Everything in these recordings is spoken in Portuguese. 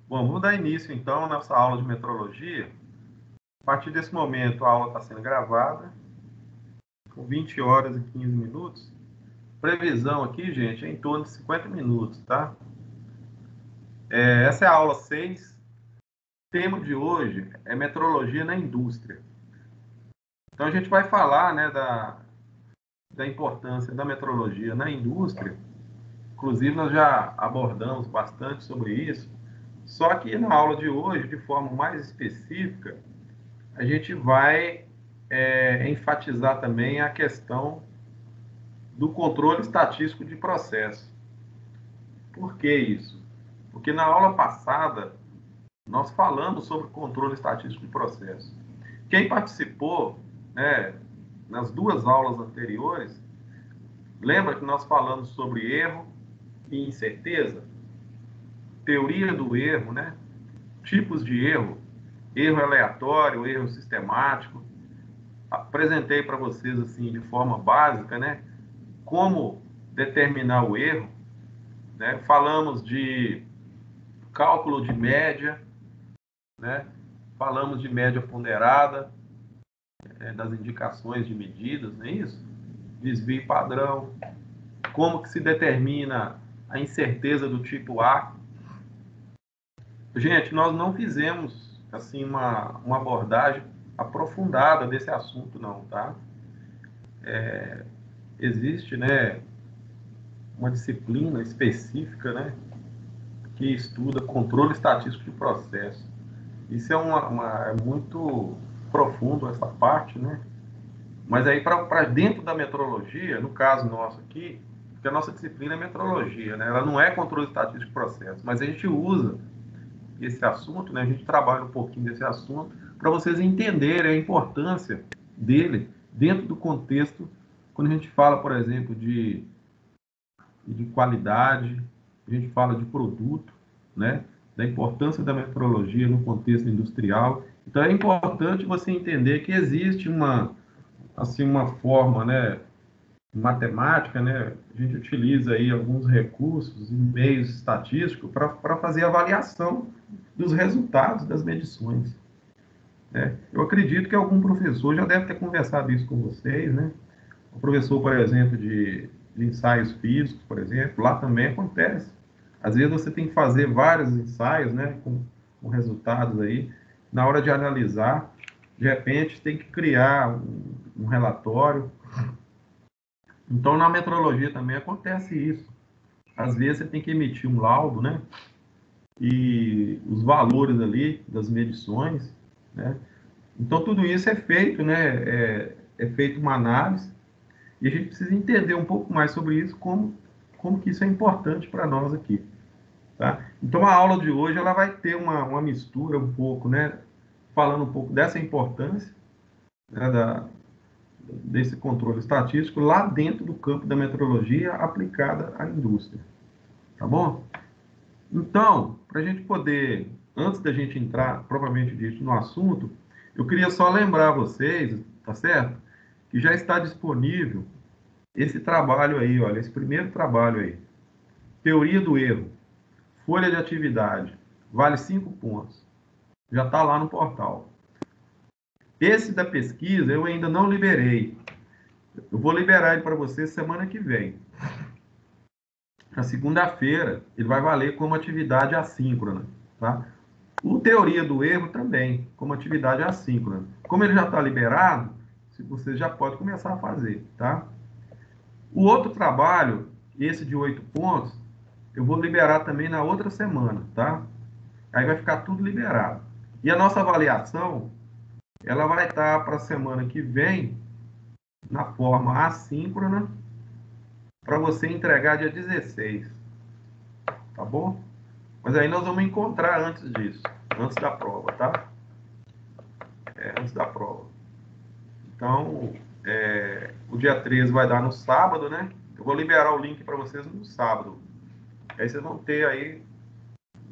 Bom, vamos dar início, então, à nossa aula de metrologia. A partir desse momento, a aula está sendo gravada, com 20 horas e 15 minutos. Previsão aqui, gente, é em torno de 50 minutos, tá? Essa é a aula 6. O tema de hoje é metrologia na indústria. Então, a gente vai falar, né, da importância da metrologia na indústria. Inclusive, nós já abordamos bastante sobre isso. Só que na aula de hoje, de forma mais específica, a gente vai enfatizar também a questão do controle estatístico de processo. Por que isso? Porque na aula passada nós falamos sobre controle estatístico de processo. Quem participou, né, nas duas aulas anteriores, lembra que nós falamos sobre erro e incerteza? Teoria do erro, né? Tipos de erro, erro aleatório, erro sistemático. Apresentei para vocês assim de forma básica, né, como determinar o erro, né? Falamos de cálculo de média, né? Falamos de média ponderada, das indicações de medidas, não é isso? Desvio padrão, como que se determina a incerteza do tipo A. Gente, nós não fizemos assim uma abordagem aprofundada desse assunto, não, tá? Existe, né, uma disciplina específica, né, que estuda controle estatístico de processo. Isso é muito profundo essa parte, né? Mas aí para dentro da metrologia, no caso nosso aqui, porque a nossa disciplina é metrologia, né? Ela não é controle estatístico de processo, mas a gente usa esse assunto, né? A gente trabalha um pouquinho desse assunto para vocês entenderem a importância dele dentro do contexto, quando a gente fala, por exemplo, de qualidade, a gente fala de produto, né? Da importância da metrologia no contexto industrial. Então é importante você entender que existe uma forma, né, matemática, né? A gente utiliza aí alguns recursos e meios estatísticos para fazer avaliação dos resultados das medições, né? Eu acredito que algum professor já deve ter conversado isso com vocês, né? O professor, por exemplo, de ensaios físicos, por exemplo, lá também acontece. Às vezes você tem que fazer vários ensaios, né, com resultados aí. Na hora de analisar, de repente tem que criar um relatório. Então, na metrologia também acontece isso. Às vezes você tem que emitir um laudo, né, e os valores ali das medições, né. Então, tudo isso é feito, né, é feito uma análise. E a gente precisa entender um pouco mais sobre isso, como que isso é importante para nós aqui. Tá? Então, a aula de hoje ela vai ter uma mistura um pouco, né? Falando um pouco dessa importância, né, desse controle estatístico lá dentro do campo da metrologia aplicada à indústria. Tá bom? Então, para a gente poder, antes da gente entrar propriamente dito no assunto, eu queria só lembrar vocês, tá certo? Que já está disponível esse trabalho aí, olha, esse primeiro trabalho aí. Teoria do erro, folha de atividade, vale 5 pontos. Já está lá no portal. Esse da pesquisa eu ainda não liberei. Eu vou liberar ele para você semana que vem. Na segunda-feira, ele vai valer como atividade assíncrona, tá? O teoria do erro também, como atividade assíncrona. Como ele já está liberado, você já pode começar a fazer, tá? O outro trabalho, esse de 8 pontos, eu vou liberar também na outra semana, tá? Aí vai ficar tudo liberado. E a nossa avaliação, ela vai estar para a semana que vem, na forma assíncrona, para você entregar dia 16, tá bom? Mas aí nós vamos encontrar antes disso, antes da prova, tá? Antes da prova. Então, o dia 13 vai dar no sábado, né? Eu vou liberar o link para vocês no sábado. Aí vocês vão ter aí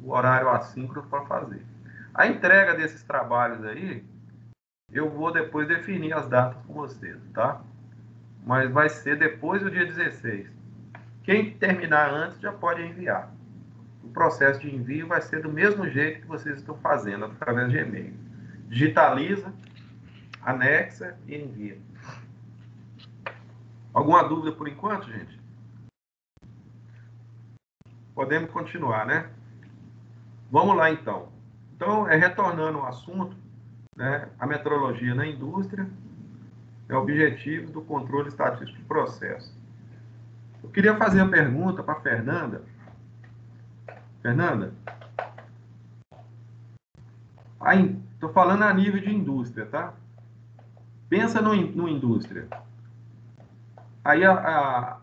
o horário assíncrono para fazer. A entrega desses trabalhos aí, eu vou depois definir as datas com vocês, tá? Mas vai ser depois do dia 16. Quem terminar antes já pode enviar. o processo de envio vai ser do mesmo jeito que vocês estão fazendo, através de e-mail. Digitaliza, anexa e envia. Alguma dúvida por enquanto, gente? Podemos continuar, né? Vamos lá, então. Então, retornando ao assunto, né, a metrologia na indústria é o objetivo do controle estatístico do processo. Eu queria fazer a pergunta para a Fernanda. Fernanda, estou falando a nível de indústria, tá? Pensa no indústria. Aí a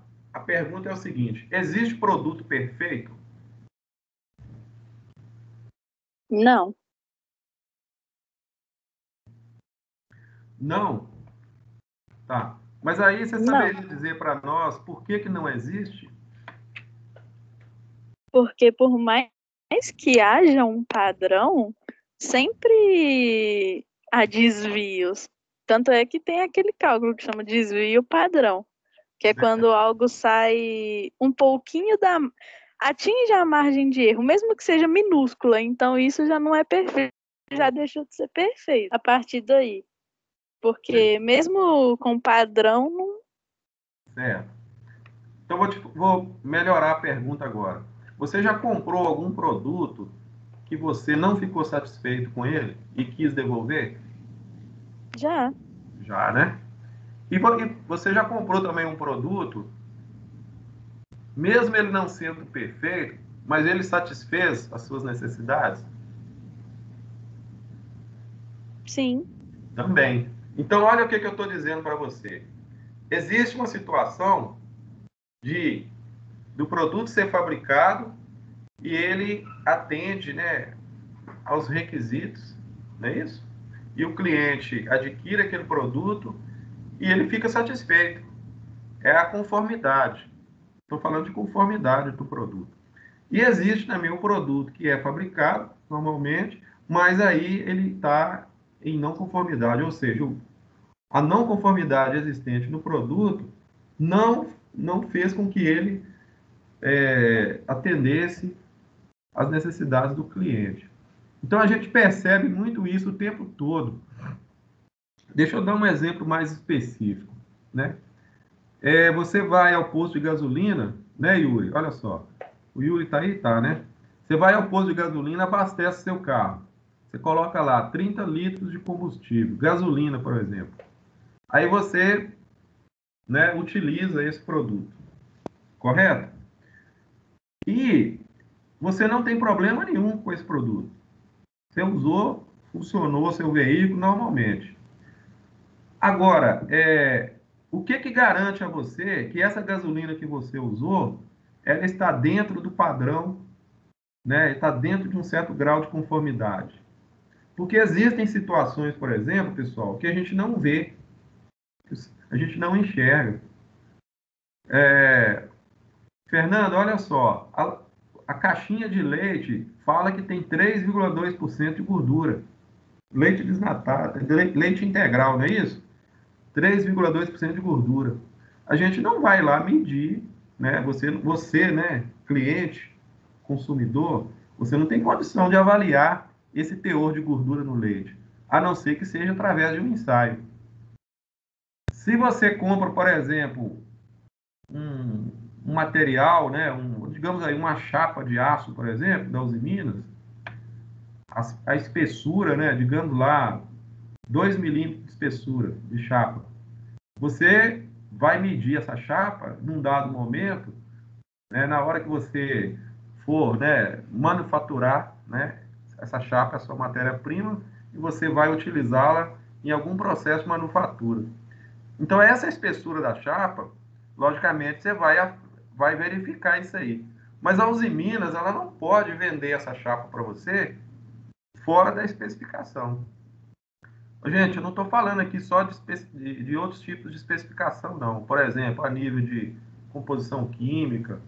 pergunta é o seguinte: existe produto perfeito? Não. Não? Tá. Mas aí você Não. saberia dizer para nós por que não existe? Porque por mais que haja um padrão, sempre há desvios. Tanto é que tem aquele cálculo que chama desvio padrão, que é quando algo sai um pouquinho atinge a margem de erro, mesmo que seja minúscula, então isso já não é perfeito, já deixou de ser perfeito a partir daí. Porque mesmo com padrão, não... Certo. Então vou melhorar a pergunta agora. Você já comprou algum produto que você não ficou satisfeito com ele e quis devolver? Já. Já, né? E você já comprou também um produto, mesmo ele não sendo perfeito, mas ele satisfez as suas necessidades? Sim. Também. Então, olha o que eu estou dizendo para você. Existe uma situação do produto ser fabricado e ele atende, né, aos requisitos, não é isso? E o cliente adquire aquele produto e ele fica satisfeito. É a conformidade. Estou falando de conformidade do produto. E existe também um produto que é fabricado, normalmente, mas aí ele está em não conformidade, ou seja, a não conformidade existente no produto não fez com que ele atendesse às necessidades do cliente. Então a gente percebe muito isso o tempo todo. Deixa eu dar um exemplo mais específico, né? Você vai ao posto de gasolina, né, Yuri? Olha só. O Yuri tá aí? Tá, né? Você vai ao posto de gasolina, abastece seu carro. Você coloca lá 30 litros de combustível, gasolina, por exemplo. Aí você, né, utiliza esse produto, correto? E você não tem problema nenhum com esse produto. Você usou, funcionou seu veículo normalmente. Agora, o que garante a você que essa gasolina que você usou, ela está dentro do padrão, né? Está dentro de um certo grau de conformidade? Porque existem situações, por exemplo, pessoal, que a gente não vê, a gente não enxerga. Fernando, olha só, a caixinha de leite fala que tem 3,2% de gordura. Leite desnatado, leite integral, não é isso? 3,2% de gordura. A gente não vai lá medir, né? Você, né, cliente, consumidor, você não tem condição de avaliar esse teor de gordura no leite, a não ser que seja através de um ensaio. Se você compra, por exemplo, um material, né, digamos aí, uma chapa de aço, por exemplo, da Uzi Minas, a espessura, né, digamos lá, 2 milímetros de espessura de chapa. Você vai medir essa chapa num dado momento, né, na hora que você for, né, manufaturar, né, essa chapa, a sua matéria-prima, e você vai utilizá-la em algum processo de manufatura. Então, essa espessura da chapa, logicamente, você vai verificar isso aí. Mas a Uzi Minas, ela não pode vender essa chapa para você fora da especificação. Gente, eu não estou falando aqui só de outros tipos de especificação, não. Por exemplo, a nível de composição química,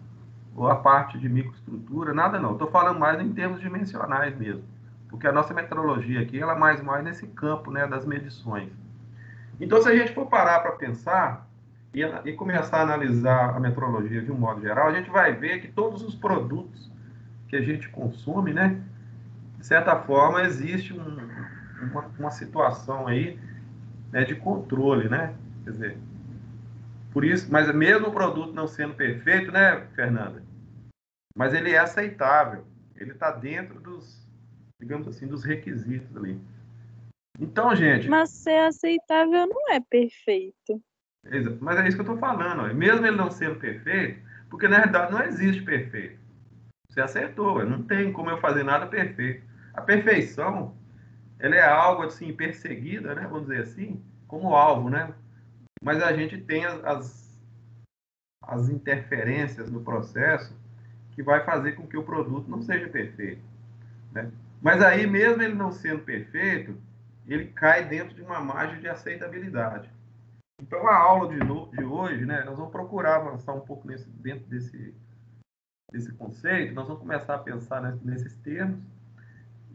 ou a parte de microestrutura, nada não. Estou falando mais em termos dimensionais mesmo. Porque a nossa metrologia aqui, ela é mais nesse campo, né, das medições. Então, se a gente for parar para pensar e começar a analisar a metrologia de um modo geral, a gente vai ver que todos os produtos que a gente consome, né? De certa forma, existe uma situação aí, né, de controle, né? Quer dizer, por isso, mas mesmo o produto não sendo perfeito, né, Fernanda? Mas ele é aceitável. Ele está dentro dos, digamos assim, dos requisitos ali. Então, gente, Mas ser aceitável não é perfeito. mas é isso que eu estou falando. Ó. Mesmo ele não sendo perfeito, porque na realidade não existe perfeito. Você acertou, não tem como eu fazer nada perfeito. A perfeição, ela é algo assim perseguida, né? Vamos dizer assim, como alvo, né? Mas a gente tem as interferências no processo que vai fazer com que o produto não seja perfeito, né? Mas aí, mesmo ele não sendo perfeito, ele cai dentro de uma margem de aceitabilidade. Então, a aula de hoje, né, nós vamos procurar avançar um pouco dentro desse conceito, nós vamos começar a pensar nesses termos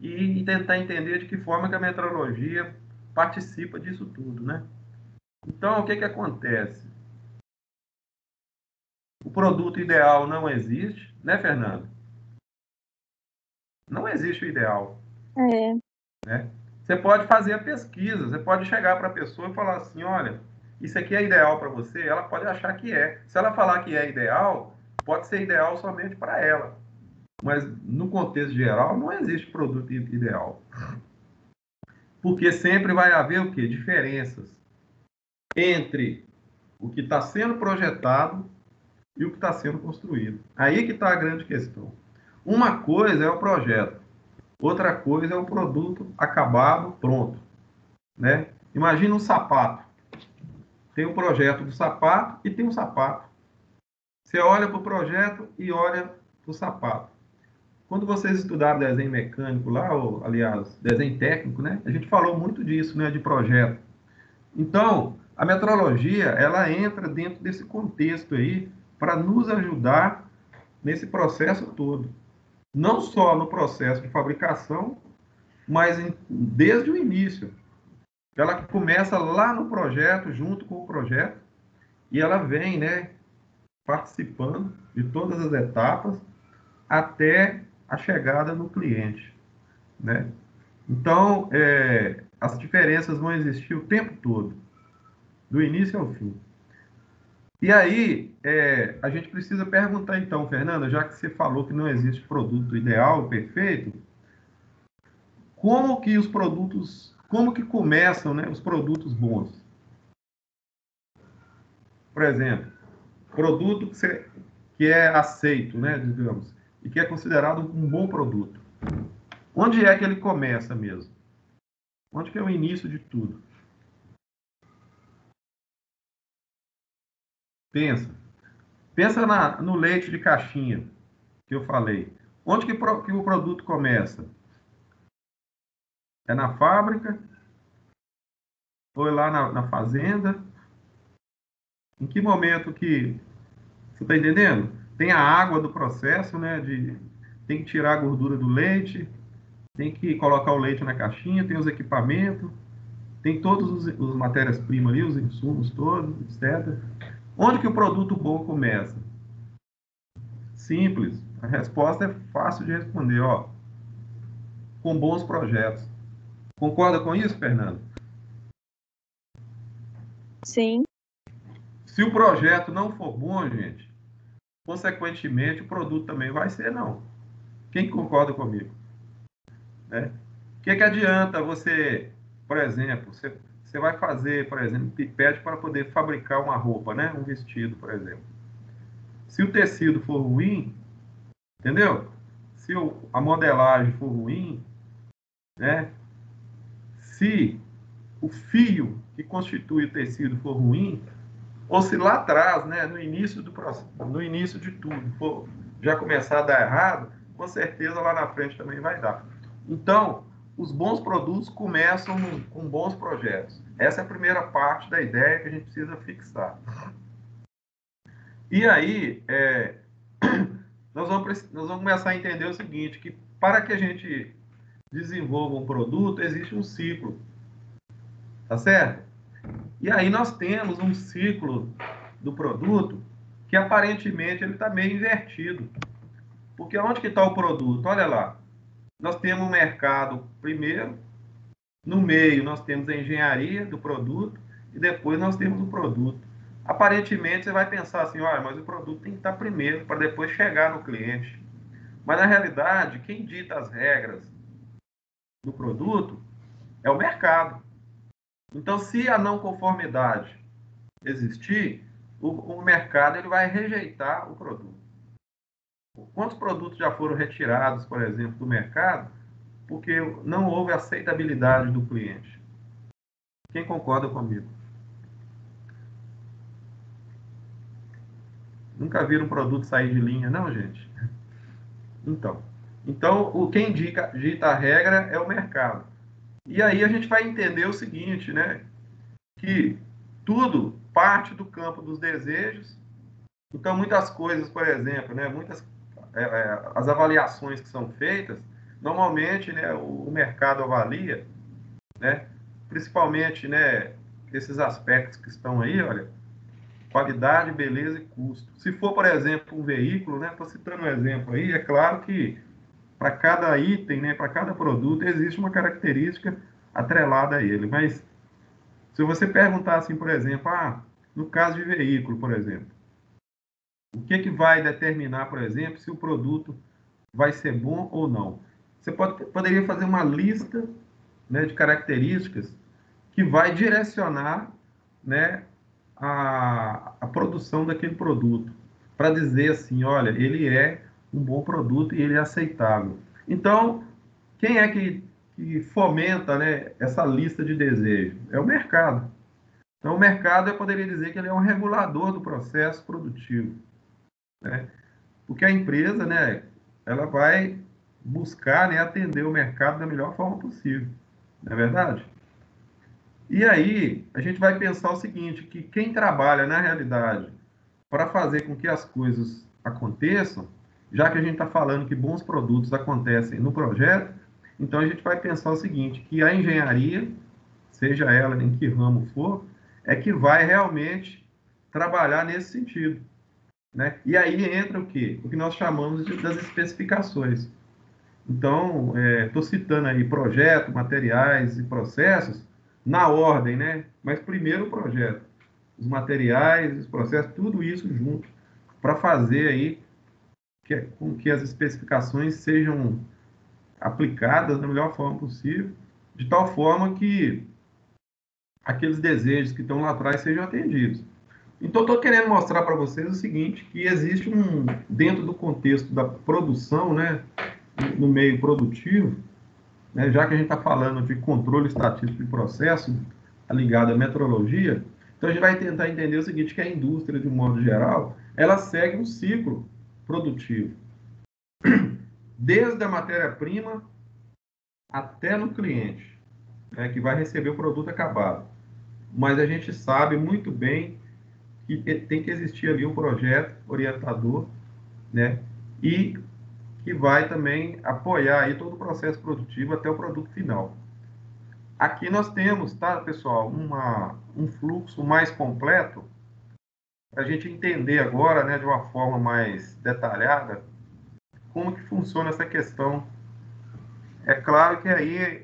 e tentar entender de que forma que a metrologia participa disso tudo, né? Então, o que acontece? O produto ideal não existe, né, Fernando? Não existe o ideal, É. né? Você pode fazer a pesquisa, você pode chegar para a pessoa e falar assim, olha, isso aqui é ideal para você, ela pode achar que é. Se ela falar que é ideal, pode ser ideal somente para ela. Mas no contexto geral, não existe produto ideal. Porque sempre vai haver o quê? Diferenças entre o que está sendo projetado e o que está sendo construído. Aí que está a grande questão. Uma coisa é o projeto, outra coisa é o produto acabado, pronto, né? Imagina um sapato. Tem o projeto do sapato e tem um sapato. Você olha para o projeto e olha para o sapato. Quando vocês estudaram desenho mecânico lá, ou, aliás, desenho técnico, né? A gente falou muito disso, né? De projeto. Então, a metrologia, ela entra dentro desse contexto aí para nos ajudar nesse processo todo. Não só no processo de fabricação, mas desde o início. Ela começa lá no projeto, junto com o projeto, e ela vem, né, participando de todas as etapas até a chegada no cliente, né? Então, as diferenças vão existir o tempo todo, do início ao fim. E aí, a gente precisa perguntar então, Fernanda, já que você falou que não existe produto ideal, perfeito, como que os produtos, como que começam, né, os produtos bons? Por exemplo, produto que é aceito, né, digamos, e que é considerado um bom produto. Onde é que ele começa mesmo? Onde que é o início de tudo? Pensa. Pensa no leite de caixinha que eu falei. Onde que o produto começa? É na fábrica? Ou é lá na fazenda? Em que momento que... Você está entendendo? Tem a água do processo, né? Tem que tirar a gordura do leite, tem que colocar o leite na caixinha, tem os equipamentos, tem todos os matérias-primas ali, os insumos todos, etc. Onde que o produto bom começa? Simples. A resposta é fácil de responder, ó. Com bons projetos. Concorda com isso, Fernando? Sim. Se o projeto não for bom, gente, consequentemente o produto também vai ser não. Quem concorda comigo? Né? O que adianta você, por exemplo, você vai fazer, por exemplo, pede para poder fabricar uma roupa, né? Um vestido, por exemplo. Se o tecido for ruim, entendeu? Se a modelagem for ruim, né? Se o fio que constitui o tecido for ruim, ou se lá atrás, né, no início do processo, no início de tudo, for já começar a dar errado, com certeza lá na frente também vai dar. Então, os bons produtos começam com bons projetos. Essa é a primeira parte da ideia que a gente precisa fixar. E aí, nós vamos começar a entender o seguinte, que para que a gente desenvolva um produto, existe um ciclo, tá certo? E aí nós temos um ciclo do produto que aparentemente ele está meio invertido. Porque onde que está o produto? Olha lá, nós temos o mercado primeiro, no meio nós temos a engenharia do produto e depois nós temos o produto. Aparentemente você vai pensar assim, olha, mas o produto tem que estar primeiro para depois chegar no cliente. Mas na realidade, quem dita as regras do produto é o mercado. Então, se a não conformidade existir, o mercado ele vai rejeitar o produto. Quantos produtos já foram retirados, por exemplo, do mercado porque não houve aceitabilidade do cliente? Quem concorda comigo? Nunca viram um produto sair de linha, não, gente? Então quem dita a regra é o mercado. E aí a gente vai entender o seguinte, né? Que tudo parte do campo dos desejos. Então, muitas coisas, por exemplo, né? As avaliações que são feitas, normalmente, né? O mercado avalia, né? Principalmente, né? Esses aspectos que estão aí, olha, qualidade, beleza e custo. Se for, por exemplo, um veículo, né? Estou citando um exemplo aí, é claro que para cada item, né? Para cada produto, existe uma característica atrelada a ele. Mas se você perguntar assim, por exemplo, no caso de veículo, por exemplo, o que vai determinar, por exemplo, se o produto vai ser bom ou não? Você poderia fazer uma lista, né, de características que vai direcionar, né, a produção daquele produto, para dizer assim, olha, ele é um bom produto e ele é aceitável. Então, quem é que fomenta, né, essa lista de desejos? É o mercado. Então, o mercado, eu poderia dizer que ele é um regulador do processo produtivo, né? Porque a empresa, né, ela vai buscar, né, atender o mercado da melhor forma possível, não é verdade? E aí, a gente vai pensar o seguinte, que quem trabalha, na realidade, para fazer com que as coisas aconteçam, já que a gente está falando que bons produtos acontecem no projeto, então a gente vai pensar o seguinte, que a engenharia, seja ela em que ramo for, é que vai realmente trabalhar nesse sentido, né? E aí entra o quê? O que nós chamamos das especificações. Então, estou citando aí projeto, materiais e processos na ordem, né? Mas primeiro o projeto, os materiais, os processos, tudo isso junto, para fazer aí com que as especificações sejam aplicadas da melhor forma possível, de tal forma que aqueles desejos que estão lá atrás sejam atendidos. Então, estou querendo mostrar para vocês o seguinte, que existe dentro do contexto da produção, né, no meio produtivo, né, já que a gente está falando de controle estatístico de processo ligado à metrologia, então a gente vai tentar entender o seguinte, que a indústria, de um modo geral, ela segue um ciclo produtivo, desde a matéria-prima até no cliente, né, que vai receber o produto acabado. Mas a gente sabe muito bem que tem que existir ali um projeto orientador, né, e que vai também apoiar aí todo o processo produtivo até o produto final. Aqui nós temos, tá, pessoal, um fluxo mais completo para a gente entender agora, né, de uma forma mais detalhada, como que funciona essa questão. É claro que aí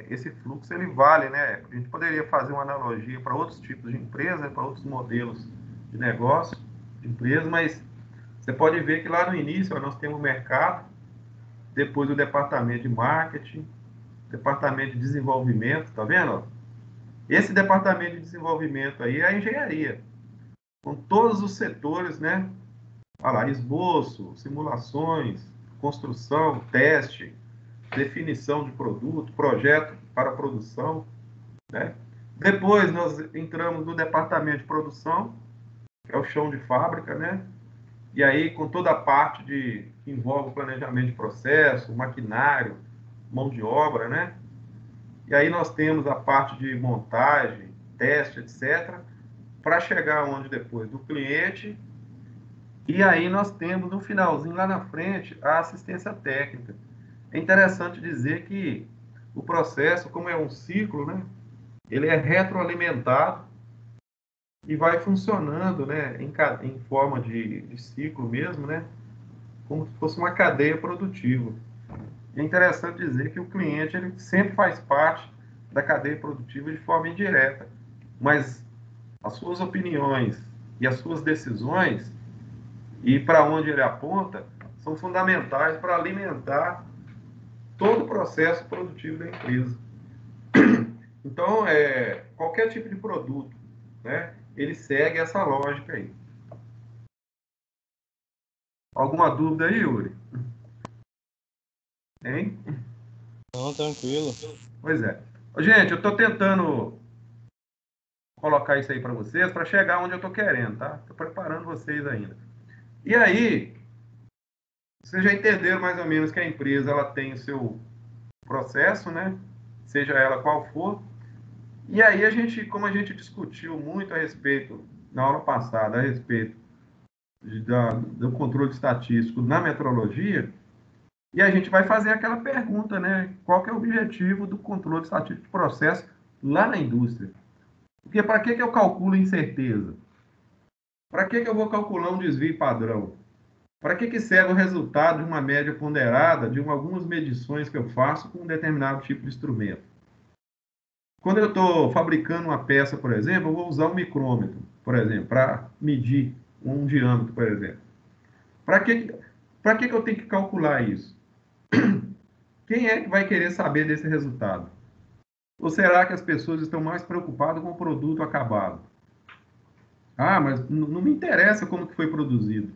esse fluxo ele vale, né? A gente poderia fazer uma analogia para outros tipos de empresa, para outros modelos de negócio, de empresa, mas você pode ver que lá no início nós temos o mercado, depois o departamento de marketing, departamento de desenvolvimento, tá vendo? Esse departamento de desenvolvimento aí é a engenharia, com todos os setores, né? Olha lá, esboço, simulações, construção, teste, definição de produto, projeto para produção, né? Depois nós entramos no departamento de produção, que é o chão de fábrica, né? E aí com toda a parte que envolve o planejamento de processo, maquinário, mão de obra, né? E aí nós temos a parte de montagem, teste, etc., para chegar onde depois? Do cliente. E aí nós temos no finalzinho, lá na frente, a assistência técnica. É interessante dizer que o processo, como é um ciclo, né, ele é retroalimentado e vai funcionando, né, em forma de ciclo mesmo, né, como se fosse uma cadeia produtiva. É interessante dizer que o cliente ele sempre faz parte da cadeia produtiva de forma indireta, mas as suas opiniões e as suas decisões e para onde ele aponta são fundamentais para alimentar todo o processo produtivo da empresa. Então, qualquer tipo de produto, né, ele segue essa lógica aí. Alguma dúvida aí, Yuri? Hein? Não, tranquilo. Pois é. Gente, eu estou tentando colocar isso aí para vocês, para chegar onde eu estou querendo, tá? Estou preparando vocês ainda. E aí, vocês já entenderam mais ou menos que a empresa ela tem o seu processo, né? Seja ela qual for. E aí como a gente discutiu muito a respeito, na aula passada, a respeito do controle estatístico na metrologia, e a gente vai fazer aquela pergunta, né? Qual que é o objetivo do controle estatístico de processo lá na indústria? Porque para que eu calculo incerteza? Para que eu vou calcular um desvio padrão? Para que serve o resultado de uma média ponderada de algumas medições que eu faço com um determinado tipo de instrumento? Quando eu estou fabricando uma peça, por exemplo, eu vou usar um micrômetro, por exemplo, para medir um diâmetro, por exemplo. Para que eu tenho que calcular isso? Quem é que vai querer saber desse resultado? Ou será que as pessoas estão mais preocupadas com o produto acabado? Ah, mas não me interessa como que foi produzido.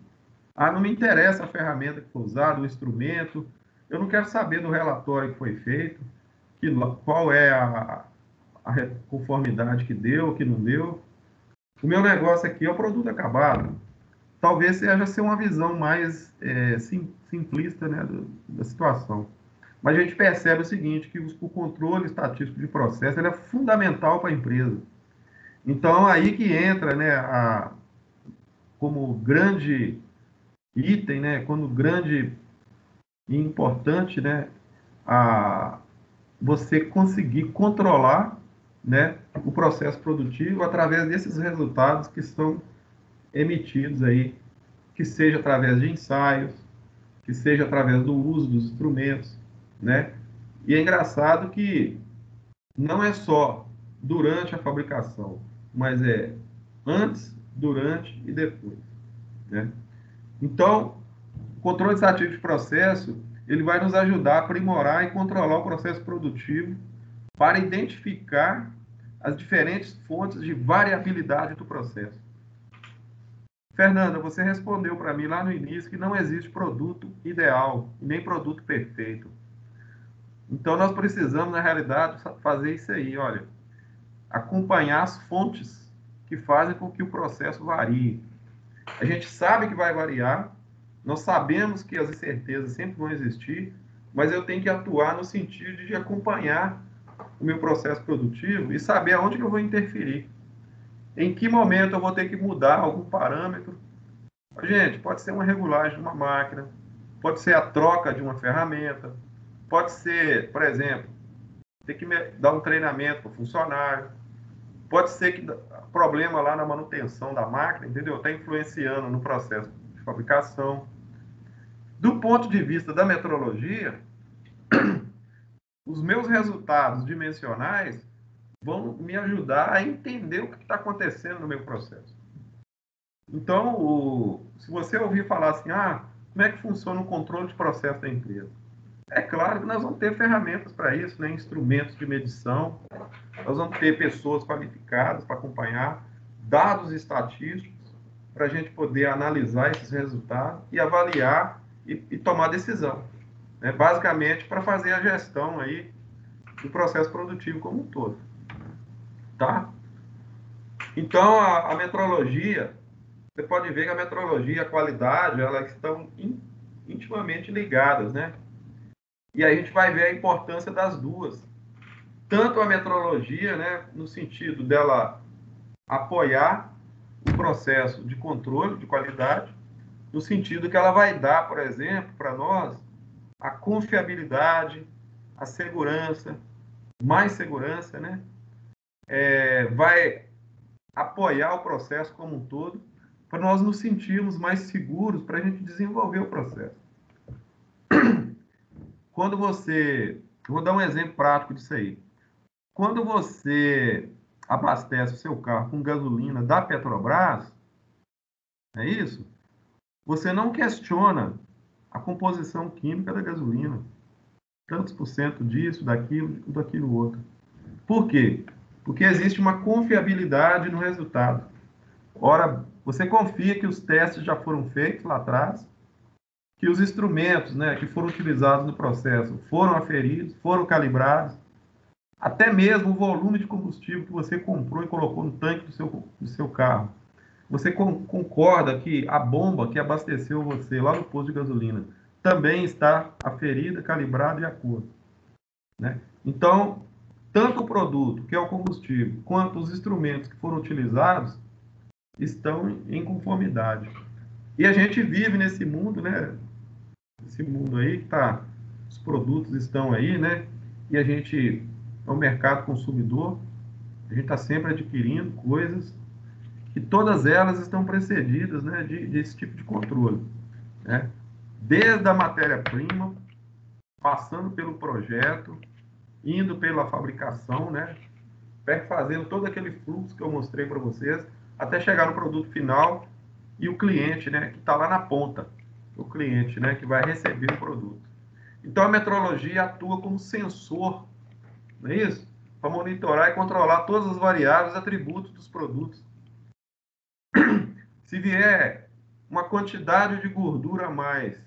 Ah, não me interessa a ferramenta que foi usada, o instrumento. Eu não quero saber do relatório que foi feito, qual é a conformidade que deu, que não deu. O meu negócio aqui é o produto acabado. Talvez seja ser uma visão mais simplista, né, da situação. Mas a gente percebe o seguinte, que o controle estatístico de processo ele é fundamental para a empresa. Então, aí que entra, né, como grande item, né, como grande e importante, né, você conseguir controlar, né, o processo produtivo através desses resultados que são emitidos aí, que seja através de ensaios, que seja através do uso dos instrumentos, né? E é engraçado que não é só durante a fabricação, mas é antes, durante e depois, né? Então, o controle estatístico de processo, ele vai nos ajudar a aprimorar e controlar o processo produtivo para identificar as diferentes fontes de variabilidade do processo. Fernanda, você respondeu para mim lá no início que não existe produto ideal, nem produto perfeito. Então, nós precisamos, na realidade, fazer isso aí, olha, acompanhar as fontes que fazem com que o processo varie. A gente sabe que vai variar, nós sabemos que as incertezas sempre vão existir, mas eu tenho que atuar no sentido de acompanhar o meu processo produtivo e saber aonde que eu vou interferir. Em que momento eu vou ter que mudar algum parâmetro. Gente, pode ser uma regulagem de uma máquina, pode ser a troca de uma ferramenta, pode ser, por exemplo, ter que dar um treinamento para o funcionário, pode ser que problema lá na manutenção da máquina, entendeu? Está influenciando no processo de fabricação. Do ponto de vista da metrologia, os meus resultados dimensionais vão me ajudar a entender o que está acontecendo no meu processo. Então, se você ouvir falar assim, como é que funciona o controle de processo da empresa? É claro que nós vamos ter ferramentas para isso, né? Instrumentos de medição, nós vamos ter pessoas qualificadas para acompanhar, dados estatísticos, para a gente poder analisar esses resultados e avaliar e tomar decisão. Né? Basicamente, para fazer a gestão aí do processo produtivo como um todo. Tá? Então, a metrologia, você pode ver que a metrologia e a qualidade, elas estão intimamente ligadas, né? E a gente vai ver a importância das duas. Tanto a metrologia, né, no sentido dela apoiar o processo de controle de qualidade, no sentido que ela vai dar, por exemplo, para nós, a confiabilidade, a segurança, mais segurança, né? Vai apoiar o processo como um todo, para nós nos sentirmos mais seguros para a gente desenvolver o processo. quando você... Eu vou dar um exemplo prático disso aí. Quando você abastece o seu carro com gasolina da Petrobras, é isso? Você não questiona a composição química da gasolina. Tantos por cento disso, daquilo outro. Por quê? Porque existe uma confiabilidade no resultado. Ora, você confia que os testes já foram feitos lá atrás, que os instrumentos, né, que foram utilizados no processo foram aferidos, foram calibrados, até mesmo o volume de combustível que você comprou e colocou no tanque do seu carro. Você concorda que a bomba que abasteceu você lá no posto de gasolina também está aferida, calibrada e a cor, né? Então, tanto o produto, que é o combustível, quanto os instrumentos que foram utilizados estão em conformidade. E a gente vive nesse mundo, né? Esse mundo aí que tá, os produtos estão aí, né? E a gente é um mercado consumidor, a gente está sempre adquirindo coisas e todas elas estão precedidas, né, desse tipo de controle, né? Desde a matéria-prima, passando pelo projeto, indo pela fabricação, né, fazendo todo aquele fluxo que eu mostrei para vocês, até chegar no produto final e o cliente, né, que está lá na ponta, o cliente, né, que vai receber o produto. Então a metrologia atua como sensor, não é isso? Para monitorar e controlar todas as variáveis, atributos dos produtos. Se vier uma quantidade de gordura a mais,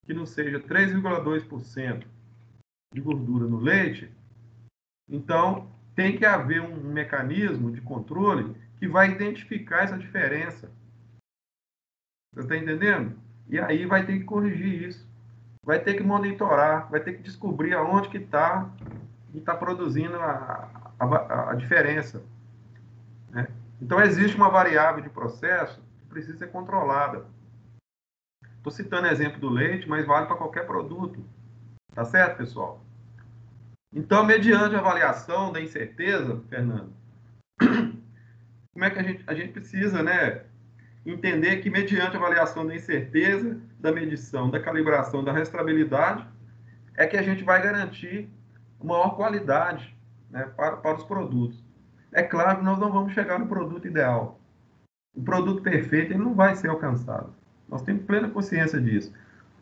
que não seja 3,2% de gordura no leite, então tem que haver um mecanismo de controle que vai identificar essa diferença. Você está entendendo? E aí vai ter que corrigir isso. Vai ter que monitorar, vai ter que descobrir aonde que está e está produzindo a diferença, né? Então, existe uma variável de processo que precisa ser controlada. Estou citando exemplo do leite, mas vale para qualquer produto. Tá certo, pessoal? Então, mediante a avaliação da incerteza, Fernando, como é que a gente precisa, né, entender que mediante a avaliação da incerteza, da medição, da calibração, da rastreabilidade, é que a gente vai garantir maior qualidade, né, para os produtos. É claro que nós não vamos chegar no produto ideal. O produto perfeito ele não vai ser alcançado. Nós temos plena consciência disso.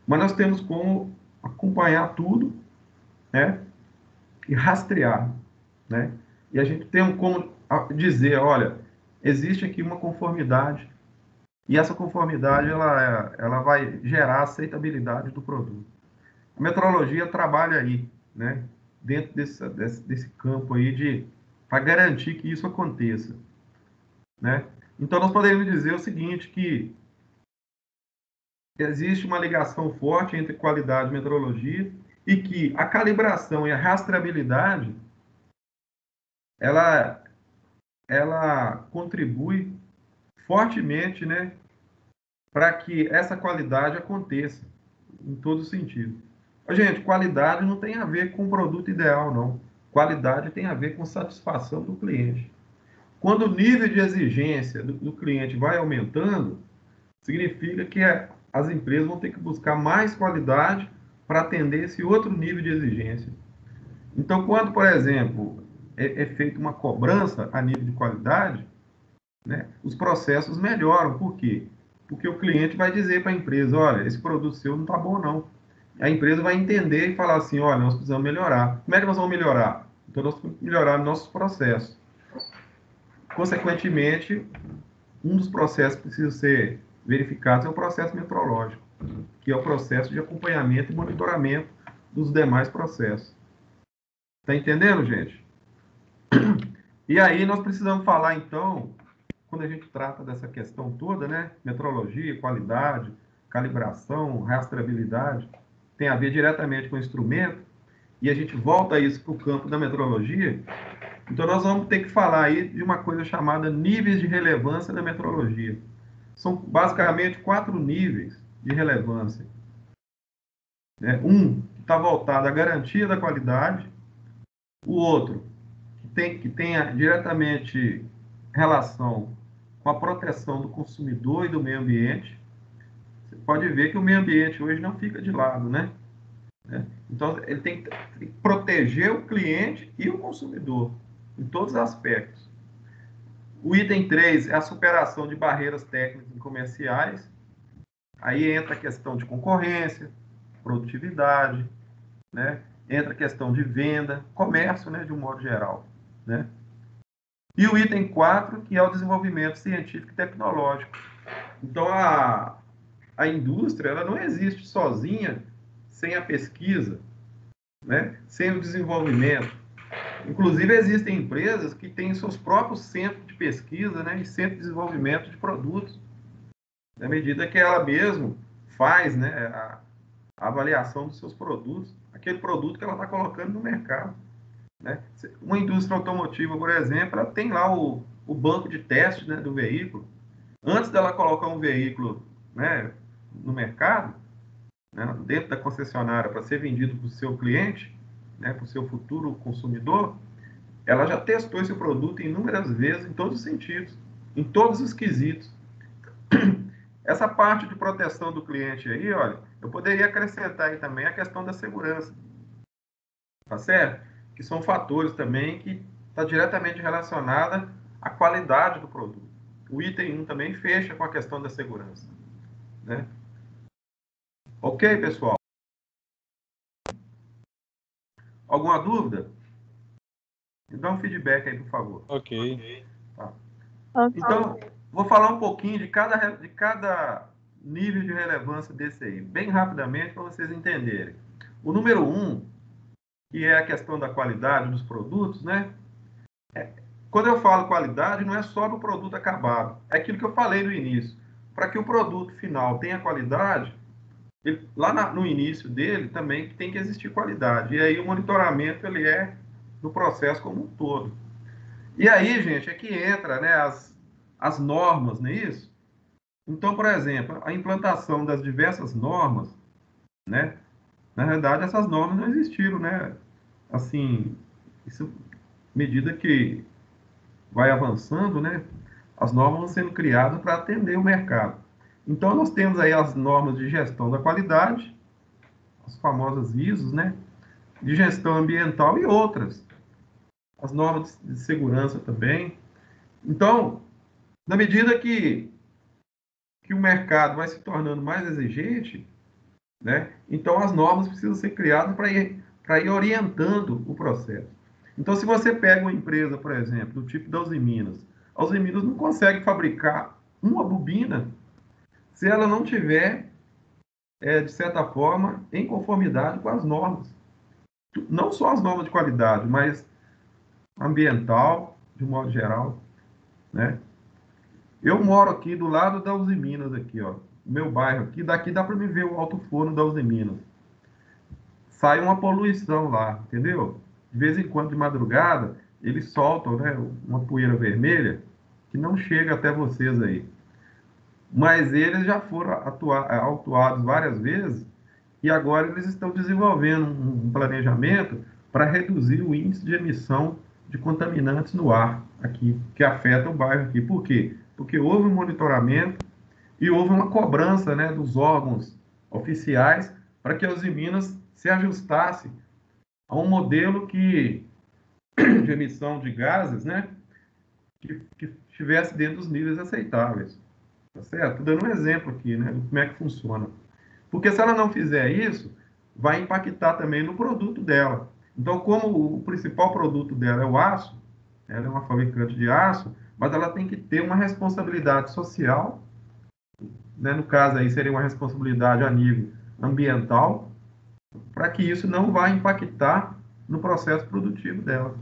Mas nós temos como acompanhar tudo, né, e rastrear, né? E a gente tem como dizer, olha, existe aqui uma conformidade e essa conformidade ela vai gerar aceitabilidade do produto. A metrologia trabalha aí, né? Dentro desse campo aí para garantir que isso aconteça, né? Então nós podemos dizer o seguinte, que existe uma ligação forte entre qualidade e metrologia e que a calibração e a rastreabilidade ela contribui fortemente, né, para que essa qualidade aconteça em todo sentido. Gente, qualidade não tem a ver com o produto ideal, não. Qualidade tem a ver com satisfação do cliente. Quando o nível de exigência do cliente vai aumentando, significa que as empresas vão ter que buscar mais qualidade para atender esse outro nível de exigência. Então, quando, por exemplo, é feita uma cobrança a nível de qualidade, né, os processos melhoram. Por quê? Porque o cliente vai dizer para a empresa, olha, esse produto seu não está bom, não. A empresa vai entender e falar assim, olha, nós precisamos melhorar. Como é que nós vamos melhorar? Então, nós temos que melhorar nossos processos. Consequentemente, um dos processos que precisa ser verificado é o processo metrológico, que é o processo de acompanhamento e monitoramento dos demais processos. Está entendendo, gente? E aí nós precisamos falar, então, quando a gente trata dessa questão toda, né? Metrologia, qualidade, calibração, rastreabilidade, tem a ver diretamente com o instrumento, e a gente volta isso para o campo da metrologia. Então, nós vamos ter que falar aí de uma coisa chamada níveis de relevância da metrologia. São basicamente 4 níveis de relevância. Um que está voltado à garantia da qualidade, o outro que tenha diretamente relação com a proteção do consumidor e do meio ambiente. Você pode ver que o meio ambiente hoje não fica de lado, né? Então, ele tem que proteger o cliente e o consumidor, em todos os aspectos. O item 3 é a superação de barreiras técnicas e comerciais. Aí entra a questão de concorrência, produtividade, né? Entra a questão de venda, comércio, né, de um modo geral, né? E o item 4, que é o desenvolvimento científico e tecnológico. Então, a indústria ela não existe sozinha sem a pesquisa, né? Sem o desenvolvimento. Inclusive, existem empresas que têm seus próprios centros de pesquisa, né, e centro de desenvolvimento de produtos, na medida que ela mesmo faz, né, a avaliação dos seus produtos, aquele produto que ela está colocando no mercado, né? Uma indústria automotiva, por exemplo, ela tem lá o banco de teste, né, do veículo. Antes dela colocar um veículo, né, no mercado, né, dentro da concessionária para ser vendido para o seu cliente, né, para o seu futuro consumidor, ela já testou esse produto inúmeras vezes, em todos os sentidos, em todos os quesitos. Essa parte de proteção do cliente aí, olha, eu poderia acrescentar aí também a questão da segurança, tá certo? Que são fatores também que está diretamente relacionada à qualidade do produto. O item 1 também fecha com a questão da segurança, né? Ok, pessoal? Alguma dúvida? Dá um feedback aí, por favor. Ok. Tá. Ok. Então, vou falar um pouquinho de cada nível de relevância desse aí, bem rapidamente, para vocês entenderem. O número 1, que é a questão da qualidade dos produtos, né? Quando eu falo qualidade, não é só do produto acabado. É aquilo que eu falei no início. Para que o produto final tenha qualidade, no início dele também tem que existir qualidade. E aí o monitoramento ele é no processo como um todo. E aí, gente, é que entra, né, as normas, não é isso? Então, por exemplo, a implantação das diversas normas, né? Na verdade, essas normas não existiram, né? Assim, isso, à medida que vai avançando, né? As normas vão sendo criadas para atender o mercado. Então, nós temos aí as normas de gestão da qualidade, as famosas ISOs, né? De gestão ambiental e outras. As normas de segurança também. Então, na medida que o mercado vai se tornando mais exigente, né? Então, as normas precisam ser criadas para ir orientando o processo. Então, se você pega uma empresa, por exemplo, do tipo da Uzi Minas, a Uzi Minas não consegue fabricar uma bobina se ela não tiver, de certa forma, em conformidade com as normas. Não só as normas de qualidade, mas ambiental, de um modo geral, né? Eu moro aqui do lado da Uzi Minas, aqui, ó, meu bairro aqui, daqui dá para me ver o alto forno da Uzi Minas. Sai uma poluição lá, entendeu? De vez em quando, de madrugada, eles soltam, né, uma poeira vermelha que não chega até vocês aí. Mas eles já foram autuados várias vezes e agora eles estão desenvolvendo um planejamento para reduzir o índice de emissão de contaminantes no ar aqui, que afeta o bairro aqui. Por quê? Porque houve um monitoramento e houve uma cobrança, né, dos órgãos oficiais para que a Uzi Minas se ajustasse a um modelo de emissão de gases, né, que estivesse dentro dos níveis aceitáveis. Tá certo? Estou dando um exemplo aqui, né, de como é que funciona. Porque se ela não fizer isso, vai impactar também no produto dela. Então, como o principal produto dela é o aço, ela é uma fabricante de aço, mas ela tem que ter uma responsabilidade social, né? No caso aí seria uma responsabilidade a nível ambiental, para que isso não vá impactar no processo produtivo dela,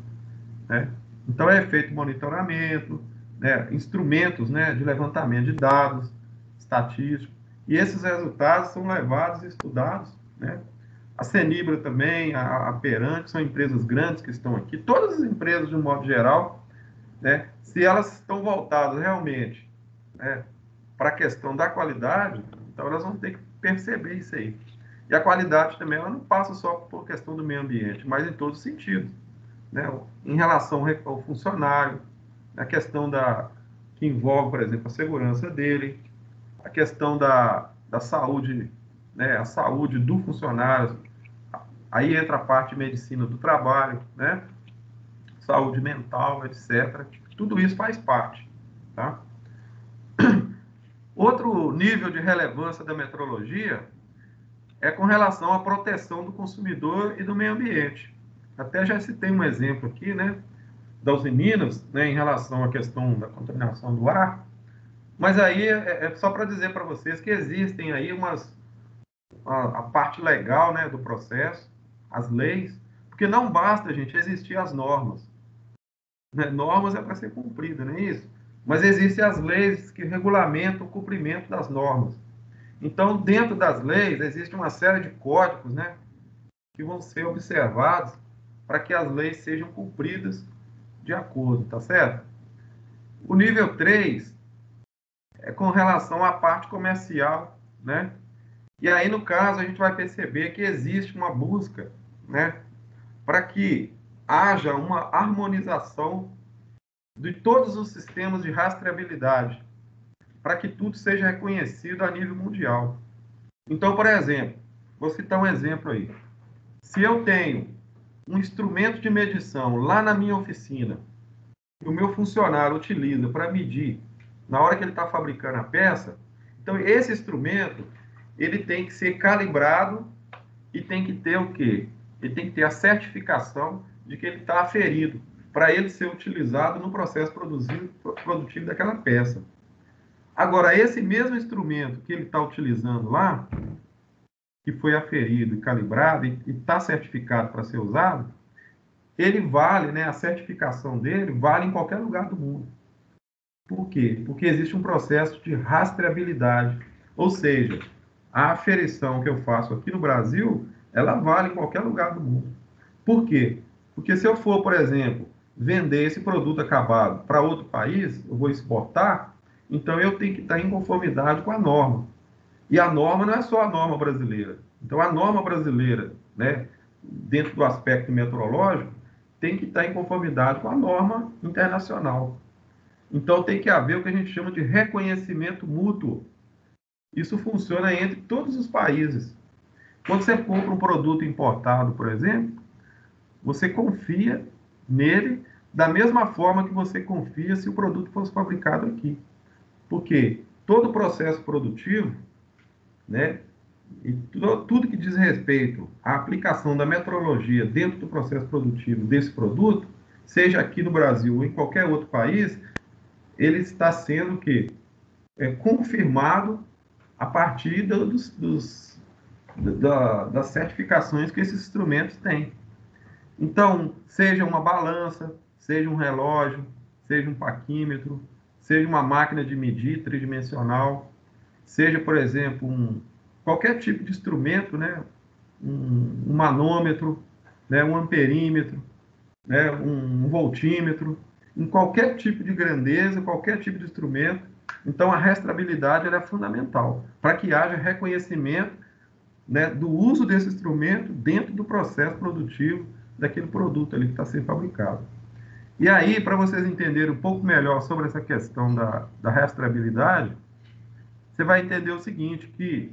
né? Então é feito monitoramento, né, instrumentos, né, de levantamento de dados estatísticos, e esses resultados são levados e estudados, né? A Cenibra também, a Perante, são empresas grandes que estão aqui. Todas as empresas, de um modo geral, né, se elas estão voltadas realmente, né, para a questão da qualidade, então elas vão ter que perceber isso aí. E a qualidade também, ela não passa só por questão do meio ambiente, mas em todos os sentidos, né? Em relação ao funcionário, a questão que envolve, por exemplo, a segurança dele, a questão da saúde, né? A saúde do funcionário, Aí entra a parte de medicina do trabalho, né? Saúde mental, etc. Tudo isso faz parte, tá? Outro nível de relevância da metrologia é com relação à proteção do consumidor e do meio ambiente. Até já citei um exemplo aqui, né, das Minas, né, em relação à questão da contaminação do ar, mas aí é só para dizer para vocês que existem aí a parte legal, né, do processo, as leis, porque não basta, gente, existir as normas, né? Normas é para ser cumprida, não é isso? Mas existem as leis que regulamentam o cumprimento das normas. Então, dentro das leis, existe uma série de códigos, né, que vão ser observados para que as leis sejam cumpridas de acordo, tá certo? O nível 3 é com relação à parte comercial, né? E aí, no caso, a gente vai perceber que existe uma busca, né, para que haja uma harmonização de todos os sistemas de rastreabilidade, para que tudo seja reconhecido a nível mundial. Então, por exemplo, vou citar um exemplo aí. Se eu tenho um instrumento de medição lá na minha oficina, que o meu funcionário utiliza para medir na hora que ele está fabricando a peça, então esse instrumento ele tem que ser calibrado e tem que ter o quê? Ele tem que ter a certificação de que ele está aferido para ele ser utilizado no processo produtivo daquela peça. Agora, esse mesmo instrumento que ele está utilizando lá, que foi aferido e calibrado e está certificado para ser usado, ele vale, né, a certificação dele vale em qualquer lugar do mundo. Por quê? Porque existe um processo de rastreabilidade. Ou seja, a aferição que eu faço aqui no Brasil, ela vale em qualquer lugar do mundo. Por quê? Porque se eu for, por exemplo, vender esse produto acabado para outro país, eu vou exportar, então eu tenho que estar em conformidade com a norma. E a norma não é só a norma brasileira. Então, a norma brasileira, né, dentro do aspecto metrológico, tem que estar em conformidade com a norma internacional. Então, tem que haver o que a gente chama de reconhecimento mútuo. Isso funciona entre todos os países. Quando você compra um produto importado, por exemplo, você confia nele da mesma forma que você confia se o produto fosse fabricado aqui. Porque todo o processo produtivo, né, e tudo que diz respeito à aplicação da metrologia dentro do processo produtivo desse produto, seja aqui no Brasil ou em qualquer outro país, ele está sendo confirmado a partir das certificações que esses instrumentos têm. Então, seja uma balança, seja um relógio, seja um paquímetro, seja uma máquina de medir tridimensional, seja, por exemplo, qualquer tipo de instrumento, né? Um manômetro, né? Um amperímetro, né? Um voltímetro, em qualquer tipo de grandeza, qualquer tipo de instrumento. Então, a rastreabilidade ela é fundamental para que haja reconhecimento, né, do uso desse instrumento dentro do processo produtivo daquele produto ali que está sendo fabricado. E aí, para vocês entenderem um pouco melhor sobre essa questão da rastreabilidade, você vai entender o seguinte, que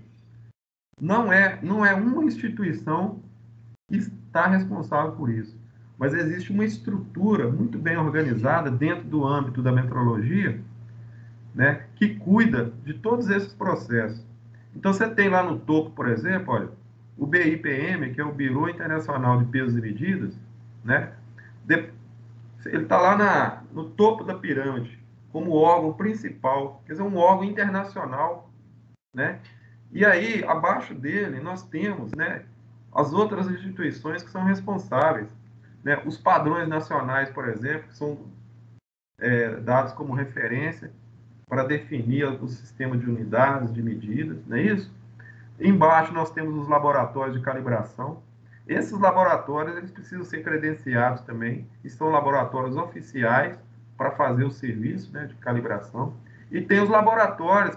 não é uma instituição que está responsável por isso, mas existe uma estrutura muito bem organizada dentro do âmbito da metrologia, né, que cuida de todos esses processos. Então, você tem lá no topo, por exemplo, olha, o BIPM, que é o Bureau Internacional de Pesos e Medidas, né, ele está lá no topo da pirâmide, como órgão principal, quer dizer, um órgão internacional, né? E aí, abaixo dele, nós temos, né, as outras instituições que são responsáveis, né? Os padrões nacionais, por exemplo, que são dados como referência para definir o sistema de unidades, de medidas, não é isso? Embaixo nós temos os laboratórios de calibração. Esses laboratórios eles precisam ser credenciados também, e são laboratórios oficiais para fazer o serviço, né, de calibração. E tem os laboratórios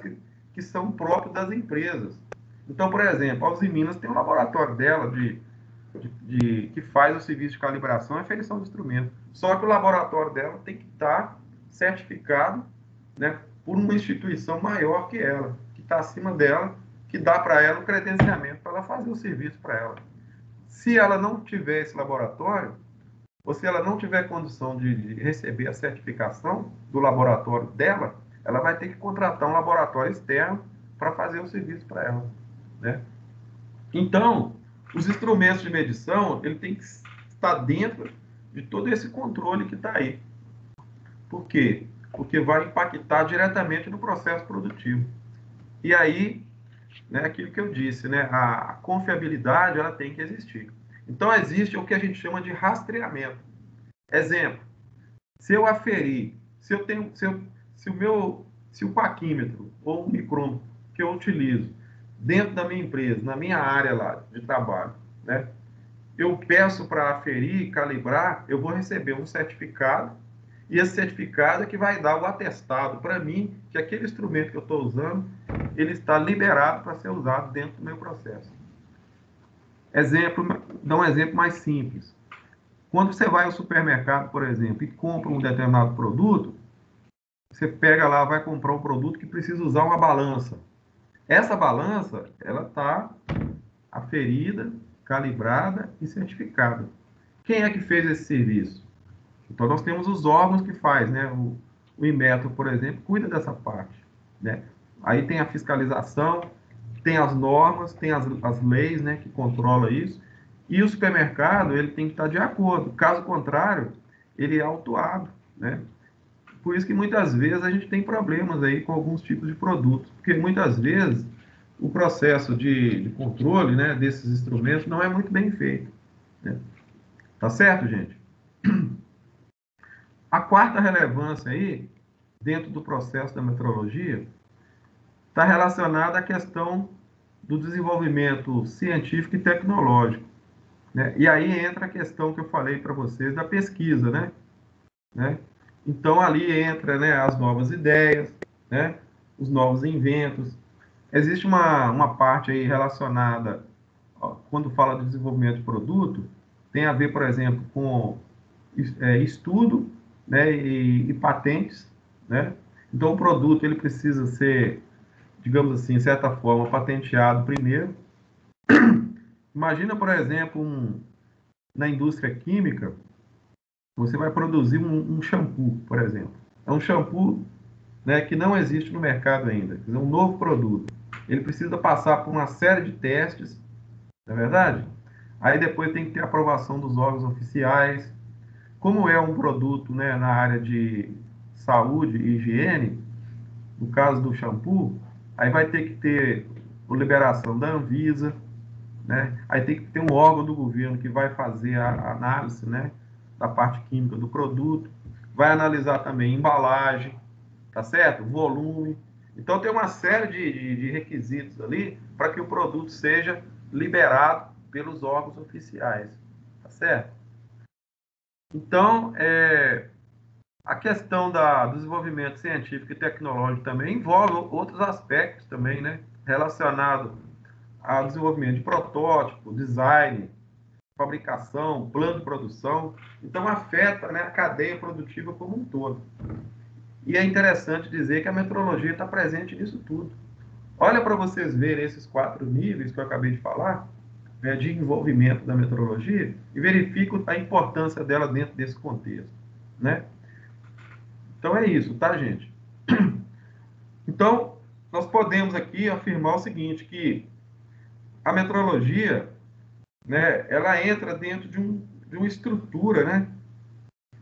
que são próprios das empresas. Então, por exemplo, a Uzi Minas tem um laboratório dela que faz o serviço de calibração e aferição de instrumento. Só que o laboratório dela tem que estar certificado, né, por uma instituição maior que ela, que está acima dela, que dá para ela o credenciamento para ela fazer o serviço para ela. Se ela não tiver esse laboratório, ou se ela não tiver condição de receber a certificação do laboratório dela, ela vai ter que contratar um laboratório externo para fazer o serviço para ela, né? Então, os instrumentos de medição, ele tem que estar dentro de todo esse controle que está aí. Por quê? Porque vai impactar diretamente no processo produtivo. E aí, né, aquilo que eu disse, né, a confiabilidade ela tem que existir. Então, existe o que a gente chama de rastreamento. Exemplo, se eu aferir, se o paquímetro ou o micrômetro que eu utilizo dentro da minha empresa, na minha área lá de trabalho, né, eu peço para aferir, calibrar, eu vou receber um certificado, e esse certificado é que vai dar o atestado para mim que aquele instrumento que eu estou usando, ele está liberado para ser usado dentro do meu processo. Dá um exemplo mais simples. Quando você vai ao supermercado, por exemplo, e compra um determinado produto, você pega lá, vai comprar um produto que precisa usar uma balança. Essa balança, ela está aferida, calibrada e certificada. Quem é que fez esse serviço? Então, nós temos os órgãos que faz, né? O Inmetro, por exemplo, cuida dessa parte, né? Aí tem a fiscalização, tem as normas, tem as leis, né, que controlam isso, e o supermercado, ele tem que estar de acordo. Caso contrário, ele é autuado, né? Por isso que muitas vezes a gente tem problemas aí com alguns tipos de produtos, porque muitas vezes o processo de controle, né, desses instrumentos não é muito bem feito, né? Tá certo, gente? A quarta relevância aí, dentro do processo da metrologia, está relacionada à questão do desenvolvimento científico e tecnológico, né? E aí entra a questão que eu falei para vocês da pesquisa, né? Então, ali entra, né, as novas ideias, né, os novos inventos. Existe uma parte aí relacionada, ó, quando fala de desenvolvimento de produto, tem a ver, por exemplo, com estudo, né, e patentes, né? Então, o produto ele precisa ser, digamos assim, de certa forma, patenteado primeiro. Imagina, por exemplo, na indústria química, você vai produzir um shampoo, por exemplo. É um shampoo, né, que não existe no mercado ainda, é um novo produto. Ele precisa passar por uma série de testes, não é verdade? Aí depois tem que ter a aprovação dos órgãos oficiais. Como é um produto, né, na área de saúde e higiene, no caso do shampoo, aí vai ter que ter a liberação da Anvisa, né? Aí tem que ter um órgão do governo que vai fazer a análise, né, da parte química do produto, vai analisar também embalagem, tá certo? Volume. Então tem uma série de requisitos ali para que o produto seja liberado pelos órgãos oficiais, tá certo? Então, a questão do desenvolvimento científico e tecnológico também envolve outros aspectos também, né, relacionado ao desenvolvimento de protótipo, design, fabricação, plano de produção. Então, afeta, né, a cadeia produtiva como um todo. E é interessante dizer que a metrologia está presente nisso tudo. Olha para vocês verem esses 4 níveis que eu acabei de falar, né, de envolvimento da metrologia, e verifico a importância dela dentro desse contexto, né? Então é isso, tá, gente? Então, nós podemos aqui afirmar o seguinte, que a metrologia, né, ela entra dentro de uma estrutura, né?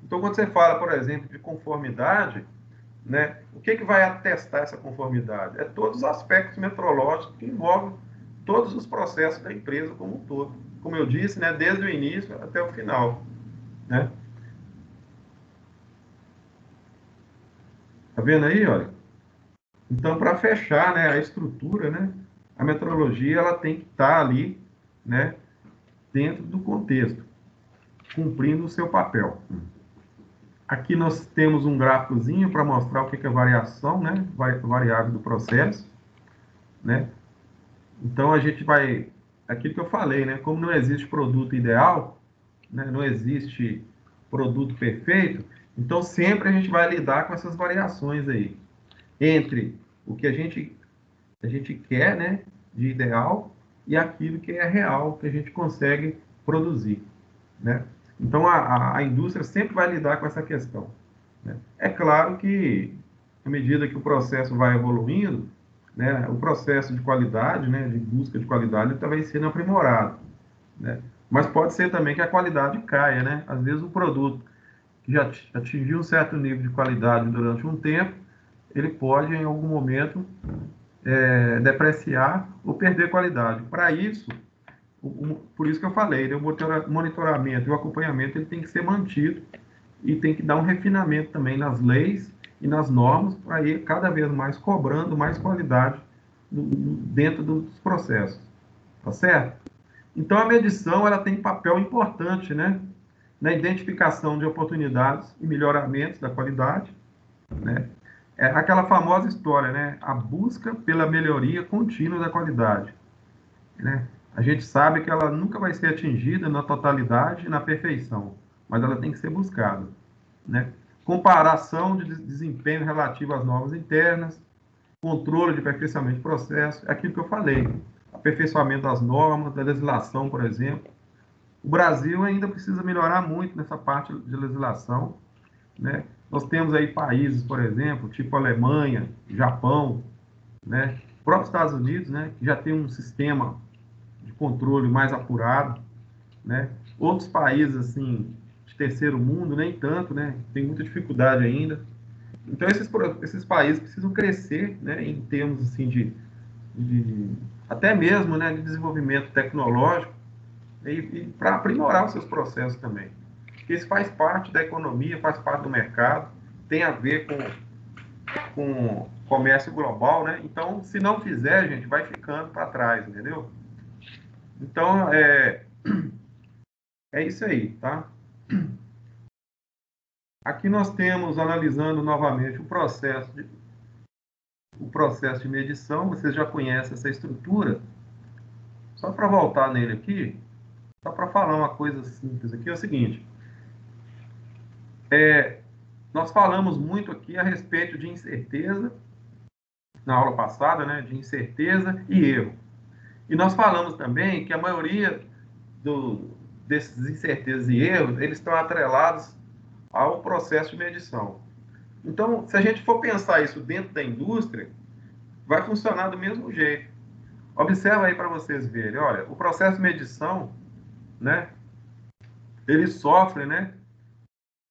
Então, quando você fala, por exemplo, de conformidade, né, o que vai atestar essa conformidade? É todos os aspectos metrológicos que envolvem todos os processos da empresa como um todo. Como eu disse, né, desde o início até o final, né? Tá vendo aí, olha? Então, para fechar, né, a estrutura, né, a metrologia ela tem que estar ali, né, dentro do contexto, cumprindo o seu papel. Aqui nós temos um gráficozinho para mostrar o que é variação, né, variável do processo, né? Então a gente vai, aquilo que eu falei, né, como não existe produto ideal, né, não existe produto perfeito, então sempre a gente vai lidar com essas variações aí entre o que a gente quer, né, de ideal, e aquilo que é real, que a gente consegue produzir, né? Então, a indústria sempre vai lidar com essa questão, né? É claro que, à medida que o processo vai evoluindo, né, o processo de qualidade, né, de busca de qualidade, também sendo aprimorado, né? Mas pode ser também que a qualidade caia, né? Às vezes o produto que já atingiu um certo nível de qualidade durante um tempo, ele pode, em algum momento, depreciar ou perder qualidade. Para isso, por isso que eu falei, né, o monitoramento e o acompanhamento ele tem que ser mantido e tem que dar um refinamento também nas leis e nas normas para ir cada vez mais cobrando mais qualidade dentro dos processos, tá certo? Então a medição ela tem papel importante, né, na identificação de oportunidades e melhoramentos da qualidade, né? É aquela famosa história, né, a busca pela melhoria contínua da qualidade, né? A gente sabe que ela nunca vai ser atingida na totalidade e na perfeição, mas ela tem que ser buscada, né? Comparação de desempenho relativo às normas internas, controle de aperfeiçoamento de processo, é aquilo que eu falei, aperfeiçoamento das normas, da legislação, por exemplo. O Brasil ainda precisa melhorar muito nessa parte de legislação, né? Nós temos aí países, por exemplo, tipo Alemanha, Japão, né? Os próprios Estados Unidos, né? Que já tem um sistema de controle mais apurado, né? Outros países, assim, de terceiro mundo, nem tanto, né? Tem muita dificuldade ainda. Então, esses países precisam crescer, né? Em termos, assim, de até mesmo, né? De desenvolvimento tecnológico e para aprimorar os seus processos também. Porque isso faz parte da economia, faz parte do mercado, tem a ver com comércio global, né? Então, se não fizer, gente, vai ficando para trás, entendeu? Então, é isso aí, tá? Aqui nós temos, analisando novamente o processo de medição, vocês já conhecem essa estrutura. Só para voltar nele aqui, só para falar uma coisa simples aqui, é o seguinte. Nós falamos muito aqui a respeito de incerteza, na aula passada, né, de incerteza e erro. E nós falamos também que a maioria desses incertezas e erros, eles estão atrelados ao processo de medição. Então, se a gente for pensar isso dentro da indústria, vai funcionar do mesmo jeito. Observa aí para vocês verem, olha, o processo de medição, né, ele sofre, né,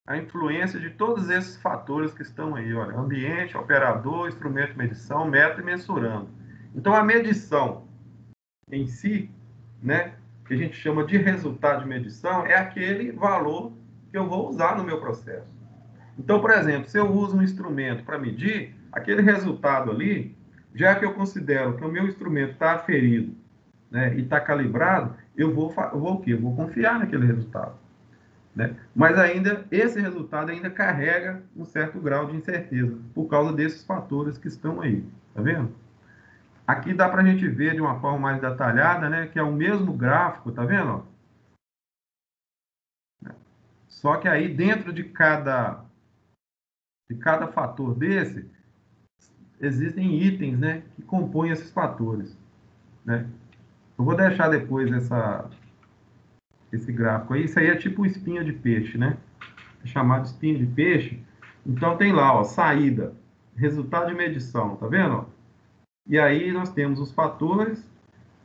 a influência de todos esses fatores que estão aí, olha, ambiente, operador, instrumento de medição, método e mensurando. Então, a medição em si, né, que a gente chama de resultado de medição, é aquele valor que eu vou usar no meu processo. Então, por exemplo, se eu uso um instrumento para medir, aquele resultado ali, já que eu considero que o meu instrumento está aferido, né, e está calibrado, eu vou o quê? Eu vou confiar naquele resultado, né? Mas ainda, esse resultado ainda carrega um certo grau de incerteza, por causa desses fatores que estão aí, tá vendo? Aqui dá para a gente ver de uma forma mais detalhada, né, que é o mesmo gráfico, tá vendo? Só que aí dentro de cada fator desse, existem itens, né, que compõem esses fatores, né? Eu vou deixar depois esse gráfico aí. Isso aí é tipo espinha de peixe, né? É chamado espinha de peixe. Então tem lá, ó, saída, resultado de medição, tá vendo? E aí nós temos os fatores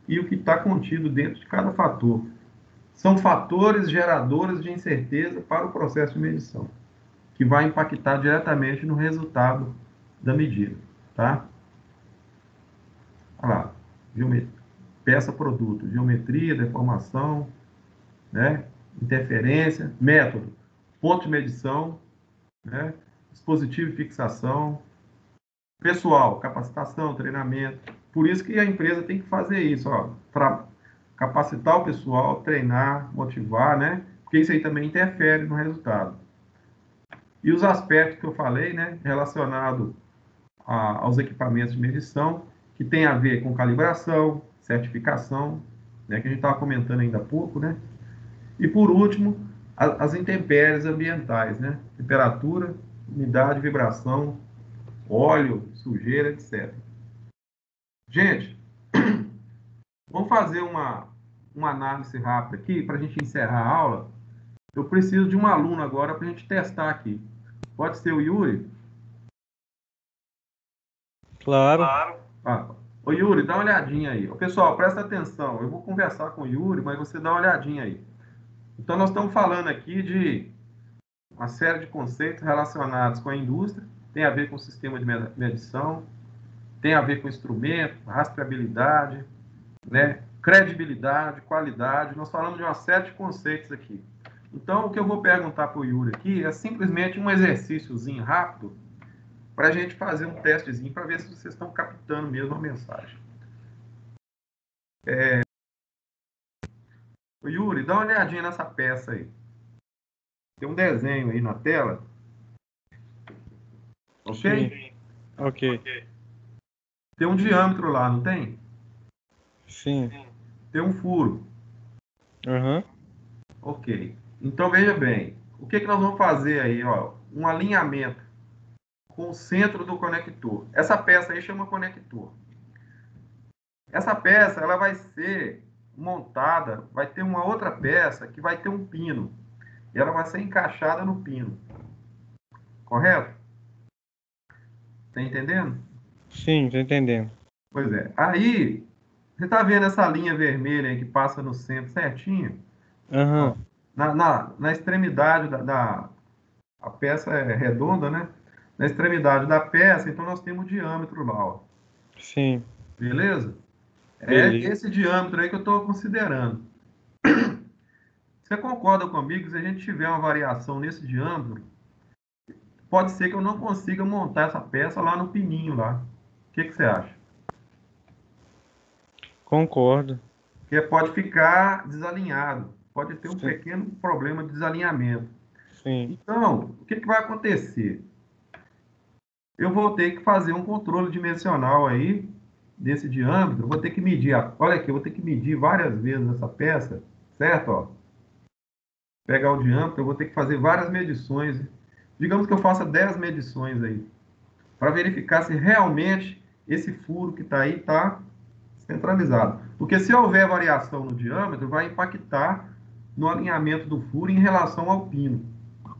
e o que está contido dentro de cada fator. São fatores geradores de incerteza para o processo de medição, que vai impactar diretamente no resultado da medida, tá? Olha lá, peça-produto, geometria, deformação, né? Interferência, método, ponto de medição, né? Dispositivo de fixação, pessoal, capacitação, treinamento. Por isso que a empresa tem que fazer isso, ó, para capacitar o pessoal, treinar, motivar, né? Porque isso aí também interfere no resultado. E os aspectos que eu falei, né, relacionado aos equipamentos de medição, que tem a ver com calibração, certificação, né, que a gente estava comentando ainda há pouco, né? E por último, as intempéries ambientais, né? Temperatura, umidade, vibração, óleo, sujeira, etc. Gente, vamos fazer uma análise rápida aqui, para a gente encerrar a aula. Eu preciso de um aluno agora para a gente testar aqui. Pode ser o Yuri? Claro. Ah, ô Yuri, dá uma olhadinha aí. Ô, pessoal, presta atenção. Eu vou conversar com o Yuri, mas você dá uma olhadinha aí. Então, nós estamos falando aqui de uma série de conceitos relacionados com a indústria. Tem a ver com o sistema de medição, tem a ver com instrumento, rastreabilidade, né? Credibilidade, qualidade. Nós falamos de uma série de conceitos aqui. Então, o que eu vou perguntar para o Yuri aqui é simplesmente um exercíciozinho rápido para a gente fazer um testezinho para ver se vocês estão captando mesmo a mensagem. O Yuri, dá uma olhadinha nessa peça aí. Tem um desenho aí na tela. Ok? Sim. Ok. Tem um diâmetro lá, não tem? Sim. Tem um furo. Aham. Ok. Então, veja bem. O que nós vamos fazer aí? Ó, um alinhamento com o centro do conector. Essa peça aí chama conector. Essa peça ela vai ser montada, vai ter uma outra peça que vai ter um pino. E ela vai ser encaixada no pino. Correto? Tá entendendo? Sim, tô entendendo. Pois é. Aí, você tá vendo essa linha vermelha aí que passa no centro certinho? Ó, Aham. na extremidade a peça é redonda, né? Na extremidade da peça, então nós temos o diâmetro lá, ó. Sim. Beleza? É Beleza. esse diâmetro aí que eu estou considerando. Você concorda comigo que se a gente tiver uma variação nesse diâmetro, pode ser que eu não consiga montar essa peça lá no pininho lá. O que você acha? Concordo. Porque pode ficar desalinhado. Pode ter um Sim. pequeno problema de desalinhamento. Sim. Então, o que vai acontecer? Eu vou ter que fazer um controle dimensional aí desse diâmetro. Vou ter que medir. Olha aqui, eu vou ter que medir várias vezes essa peça, certo? Ó, pegar o diâmetro, eu vou ter que fazer várias medições. Digamos que eu faça 10 medições aí, para verificar se realmente esse furo que está aí está centralizado. Porque se houver variação no diâmetro, vai impactar no alinhamento do furo em relação ao pino.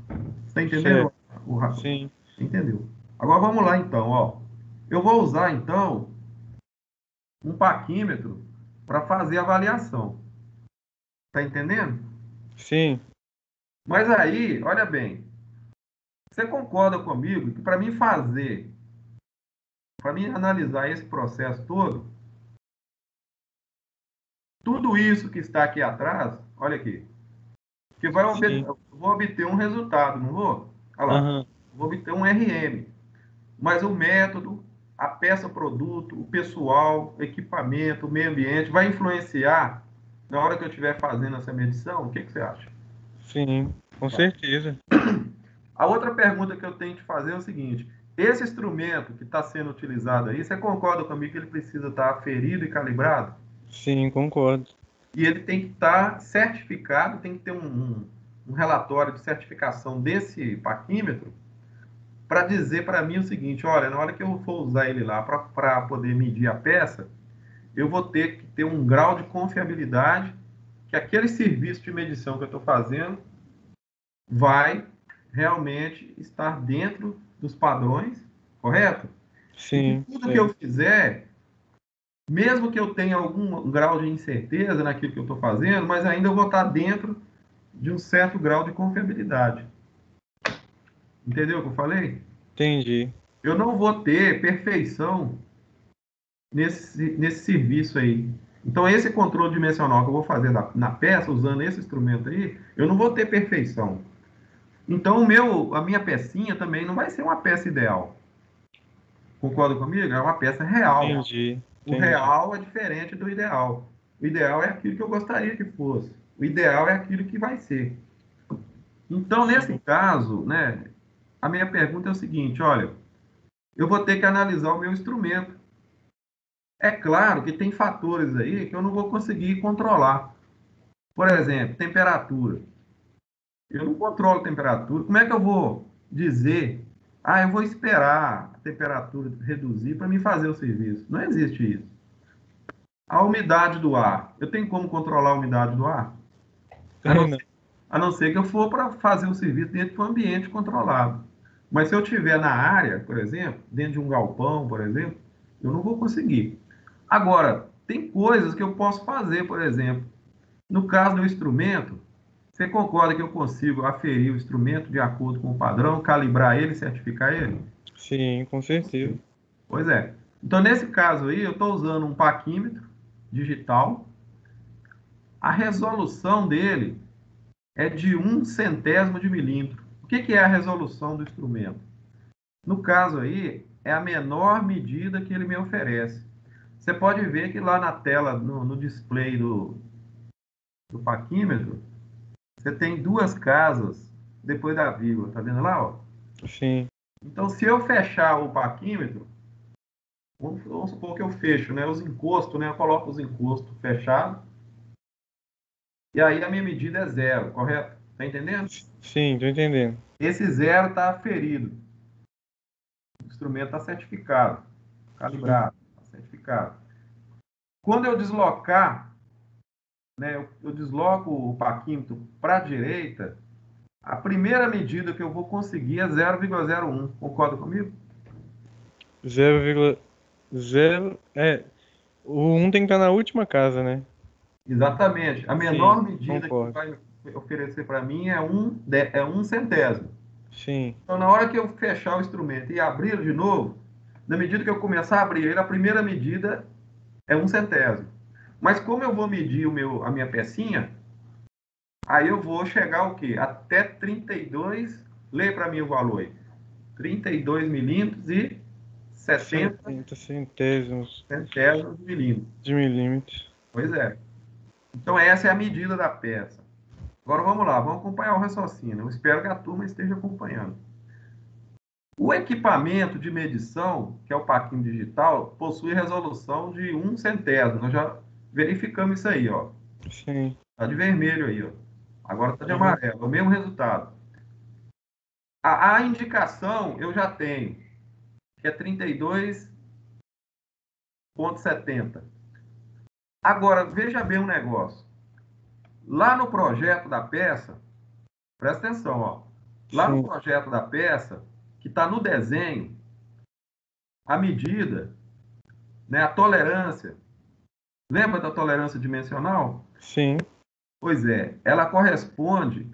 Você está entendendo? Certo. Sim. Entendeu? Agora vamos lá então, ó. Eu vou usar então um paquímetro para fazer a avaliação. Está entendendo? Sim. Mas aí, olha bem, você concorda comigo que para mim analisar esse processo todo, tudo isso que está aqui atrás, olha aqui, que Sim. vou obter um resultado, não vou? Olha lá, Aham. vou obter um RM. Mas o método, a peça produto, o pessoal, o equipamento, o meio ambiente, vai influenciar na hora que eu estiver fazendo essa medição? O que você acha? Sim. Com certeza. A outra pergunta que eu tenho que te fazer é o seguinte: esse instrumento que está sendo utilizado aí, você concorda comigo que ele precisa estar aferido e calibrado? Sim, concordo. E ele tem que estar certificado, tem que ter um relatório de certificação desse paquímetro para dizer para mim o seguinte: olha, na hora que eu for usar ele lá para poder medir a peça, eu vou ter que ter um grau de confiabilidade que aquele serviço de medição que eu estou fazendo vai realmente estar dentro dos padrões, correto? E que Sim. tudo que eu Certo. fizer, mesmo que eu tenha algum grau de incerteza naquilo que eu estou fazendo, mas ainda eu vou estar dentro de um certo grau de confiabilidade. Entendeu o que eu falei? Entendi. Eu não vou ter perfeição nesse serviço aí. Então, esse controle dimensional que eu vou fazer na peça, usando esse instrumento aí, eu não vou ter perfeição. Então, a minha pecinha também não vai ser uma peça ideal. Concorda comigo? É uma peça real. Entendi. O Entendi. real é diferente do ideal. O ideal é aquilo que eu gostaria que fosse. O ideal é aquilo que vai ser. Então, nesse Sim. caso, né, a minha pergunta é o seguinte: olha, eu vou ter que analisar o meu instrumento. É claro que tem fatores aí que eu não vou conseguir controlar. Por exemplo, temperatura. Eu não controlo a temperatura. Como é que eu vou dizer, eu vou esperar a temperatura reduzir para me fazer o serviço? Não existe isso. A umidade do ar. Eu tenho como controlar a umidade do ar? A não Não. ser, a não ser que eu for para fazer o serviço dentro de um ambiente controlado. Mas se eu estiver na área, por exemplo, dentro de um galpão, por exemplo, eu não vou conseguir. Agora, tem coisas que eu posso fazer, por exemplo. No caso do instrumento, você concorda que eu consigo aferir o instrumento de acordo com o padrão, calibrar ele, certificar ele? Sim, com certeza. Pois é. Então, nesse caso aí, eu estou usando um paquímetro digital. A resolução dele é de 1/100º de milímetro. O que é a resolução do instrumento? No caso aí, é a menor medida que ele me oferece. Você pode ver que lá na tela, no display do paquímetro, você tem duas casas depois da vírgula. Tá vendo lá, ó? Sim, Então, se eu fechar o paquímetro, vamos supor que eu fecho, né? Os encostos, né? Eu coloco os encostos fechados, e aí a minha medida é zero, correto? Tá entendendo? sim, tô entendendo. Esse zero está aferido. O instrumento está certificado, Sim. calibrado, está certificado. Quando eu deslocar, né? Eu desloco o paquímetro para a direita, a primeira medida que eu vou conseguir é 0,01. Concorda comigo? 0,0. O um tem que estar na última casa, né? Exatamente. A Sim, menor medida que concordo. vai oferecer para mim é um centésimo. Sim, Então, na hora que eu fechar o instrumento e abri-lo de novo, na medida que eu começar a abrir ele, a primeira medida é 1/100º. Mas como eu vou medir a minha pecinha, aí eu vou chegar o quê? Até 32, lê para mim o valor aí. 32 milímetros e 70 70 centésimos centésimos de milímetro. de milímetro. Pois é. Então essa é a medida da peça. Agora vamos lá, vamos acompanhar o raciocínio. Eu espero que a turma esteja acompanhando. O equipamento de medição, que é o Paquim Digital, possui resolução de 1/100º. Nós já verificamos isso aí, ó. Sim. Está de vermelho aí, ó. Agora está de Aham. amarelo. É o mesmo resultado. A indicação eu já tenho, que é 32,70. Agora, veja bem um negócio. Lá no projeto da peça, presta atenção, ó. Lá no Sim, projeto da peça, que está no desenho, a medida, né, a tolerância. Lembra da tolerância dimensional? sim, Pois é, ela corresponde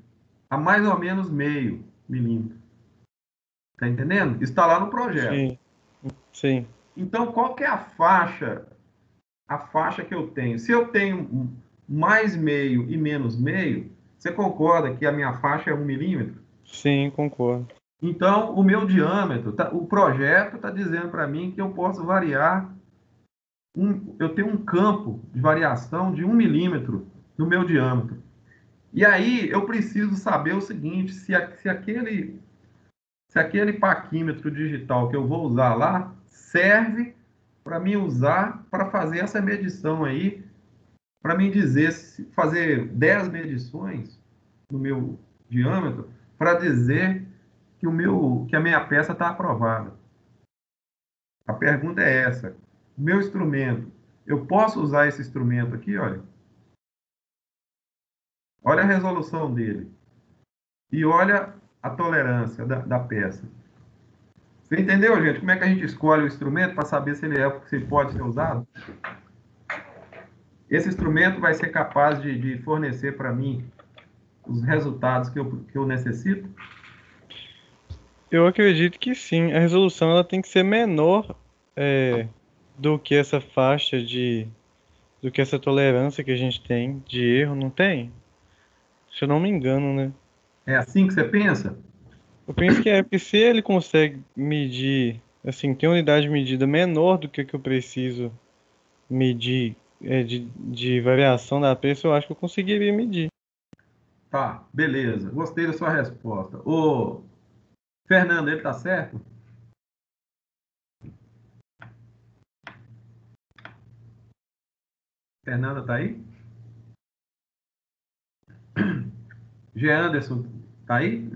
a mais ou menos meio milímetro. Tá entendendo? Está lá no projeto. sim, sim, Então, qual que é a faixa que eu tenho? Se eu tenho mais meio e menos meio, você concorda que a minha faixa é 1 milímetro? sim, concordo. Então, o meu diâmetro, o projeto está dizendo para mim que eu posso variar, eu tenho um campo de variação de 1 milímetro no meu diâmetro. E aí eu preciso saber o seguinte, se aquele paquímetro digital que eu vou usar lá serve para mim usar para fazer essa medição aí, para mim dizer, fazer 10 medições no meu diâmetro, para dizer que a minha peça está aprovada. A pergunta é essa: o meu instrumento, eu posso usar esse instrumento aqui, olha? Olha a resolução dele e olha a tolerância da peça. Você entendeu, gente? Como é que a gente escolhe o instrumento para saber se ele pode ser usado? Esse instrumento vai ser capaz de fornecer para mim os resultados que eu necessito? Eu acredito que sim. A resolução ela tem que ser menor é, do que essa faixa do que essa tolerância que a gente tem de erro, não tem? Se eu não me engano, né? É assim que você pensa? Eu penso que é, porque se ele consegue medir, assim, tem unidade de medida menor do que eu preciso medir de variação da peça, eu acho que eu conseguiria medir. Tá, beleza. Gostei da sua resposta. Ô, Fernando, ele tá certo? Fernanda tá aí? G. Anderson tá aí?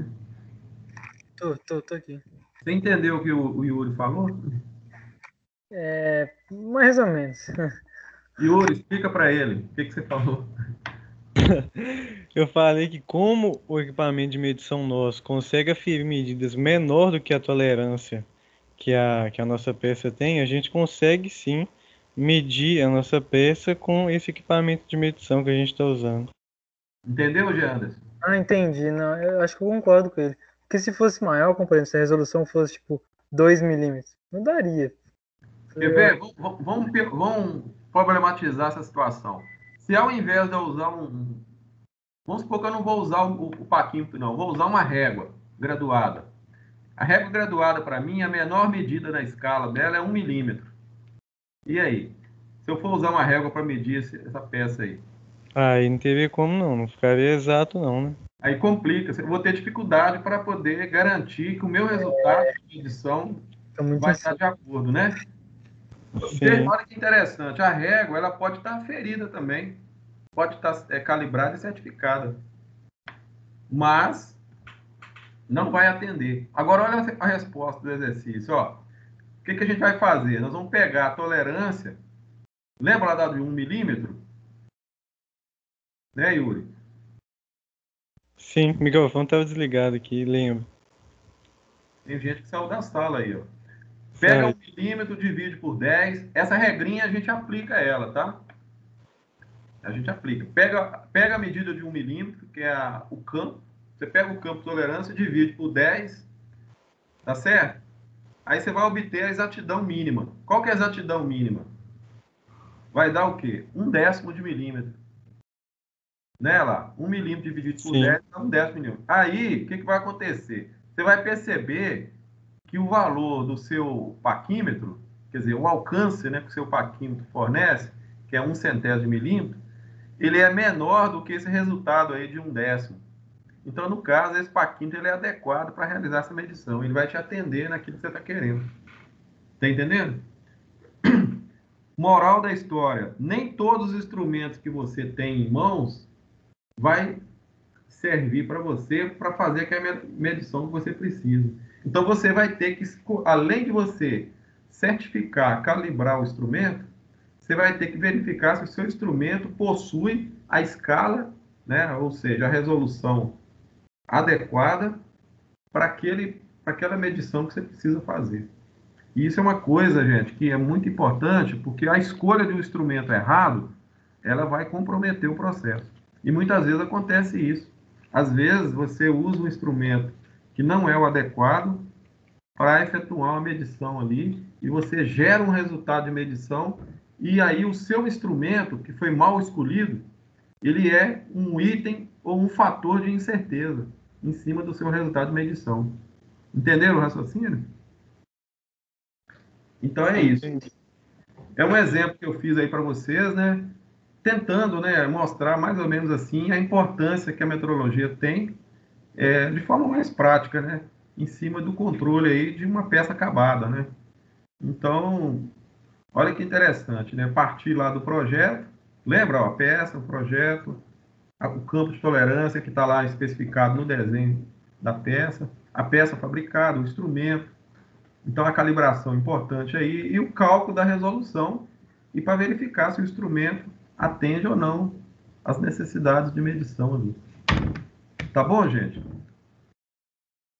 Tô aqui. Você entendeu o que o Yuri falou? Mais ou menos. Yuri, explica para ele. O que você falou? Eu falei que como o equipamento de medição nosso consegue aferir medidas menor do que a tolerância que a nossa peça tem, a gente consegue sim medir a nossa peça com esse equipamento de medição que a gente está usando. Entendeu, Geanderson? Ah, entendi. Não, eu acho que eu concordo com ele. Porque se fosse maior, companheiro, se a resolução fosse tipo 2 milímetros, não daria. Quer ver? Vamos problematizar essa situação. Se ao invés de eu usar Vamos supor que eu não vou usar o paquímetro, não. Vou usar uma régua graduada. A régua graduada, para mim, a menor medida na escala dela é 1 milímetro. E aí? Se eu for usar uma régua para medir essa peça aí? Aí não teria como não ficaria exato não, né? Aí complica. Eu vou ter dificuldade para poder garantir que o meu resultado de medição vai estar de acordo, né? Sim. Olha que interessante. A régua ela pode estar ferida também. Pode estar calibrada e certificada. Mas não vai atender. Agora, olha a resposta do exercício. Ó. O que a gente vai fazer? Nós vamos pegar a tolerância. Lembra lá de 1 milímetro? Né, Yuri? Sim, o microfone estava desligado aqui, lembro. Tem gente que saiu da sala aí, ó. Pega 1 milímetro, divide por 10. Essa regrinha a gente aplica ela, tá? A gente aplica. Pega a medida de 1 milímetro, que é o campo. Você pega o campo de tolerância, divide por 10. Tá certo? Aí você vai obter a exatidão mínima. Qual que é a exatidão mínima? Vai dar o quê? 1/10 de milímetro. Né, lá? 1 milímetro dividido por 10 dá 1/10 milímetro. Aí, o que vai acontecer? Você vai perceber que o valor do seu paquímetro, quer dizer, o alcance, né, que o seu paquímetro fornece, que é 1/100 de milímetro, ele é menor do que esse resultado aí de 1/10. Então, no caso, esse paquímetro ele é adequado para realizar essa medição. Ele vai te atender naquilo que você está querendo. Tá entendendo? Moral da história: nem todos os instrumentos que você tem em mãos vai servir para você para fazer aquela medição que você precisa. Então você vai ter que, além de você certificar, calibrar o instrumento, você vai ter que verificar se o seu instrumento possui a escala, né, ou seja, a resolução adequada para aquela medição que você precisa fazer. E isso é uma coisa, gente, que é muito importante, porque a escolha de um instrumento errado, ela vai comprometer o processo. E muitas vezes acontece isso. Às vezes você usa um instrumento que não é o adequado para efetuar uma medição ali, e você gera um resultado de medição, e aí o seu instrumento, que foi mal escolhido, ele é um item ou um fator de incerteza em cima do seu resultado de medição. Entenderam o raciocínio? Então é isso. É um exemplo que eu fiz aí para vocês, né? Tentando, né, mostrar mais ou menos assim a importância que a metrologia tem de forma mais prática, né? Em cima do controle aí de uma peça acabada, né? Então, olha que interessante, né? Partir lá do projeto, lembra, ó, a peça, o projeto, o campo de tolerância que está lá especificado no desenho da peça, a peça fabricada, o instrumento. Então, a calibração é importante aí e o cálculo da resolução e para verificar se o instrumento atende ou não às necessidades de medição ali. Tá bom, gente?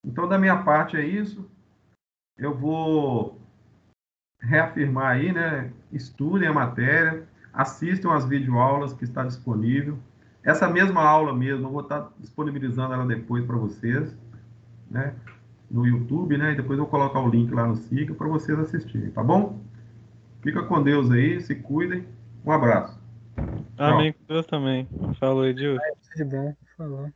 Então, da minha parte é isso. Eu vou reafirmar aí, né? Estudem a matéria, assistam as videoaulas que está disponível. Essa mesma aula mesmo, eu vou estar disponibilizando ela depois para vocês, né? No YouTube, né? E depois eu vou colocar o link lá no SIGA para vocês assistirem, tá bom? Fica com Deus aí, se cuidem. Um abraço. Amém com Deus também. Falou, Edilson. Tudo bom, falou.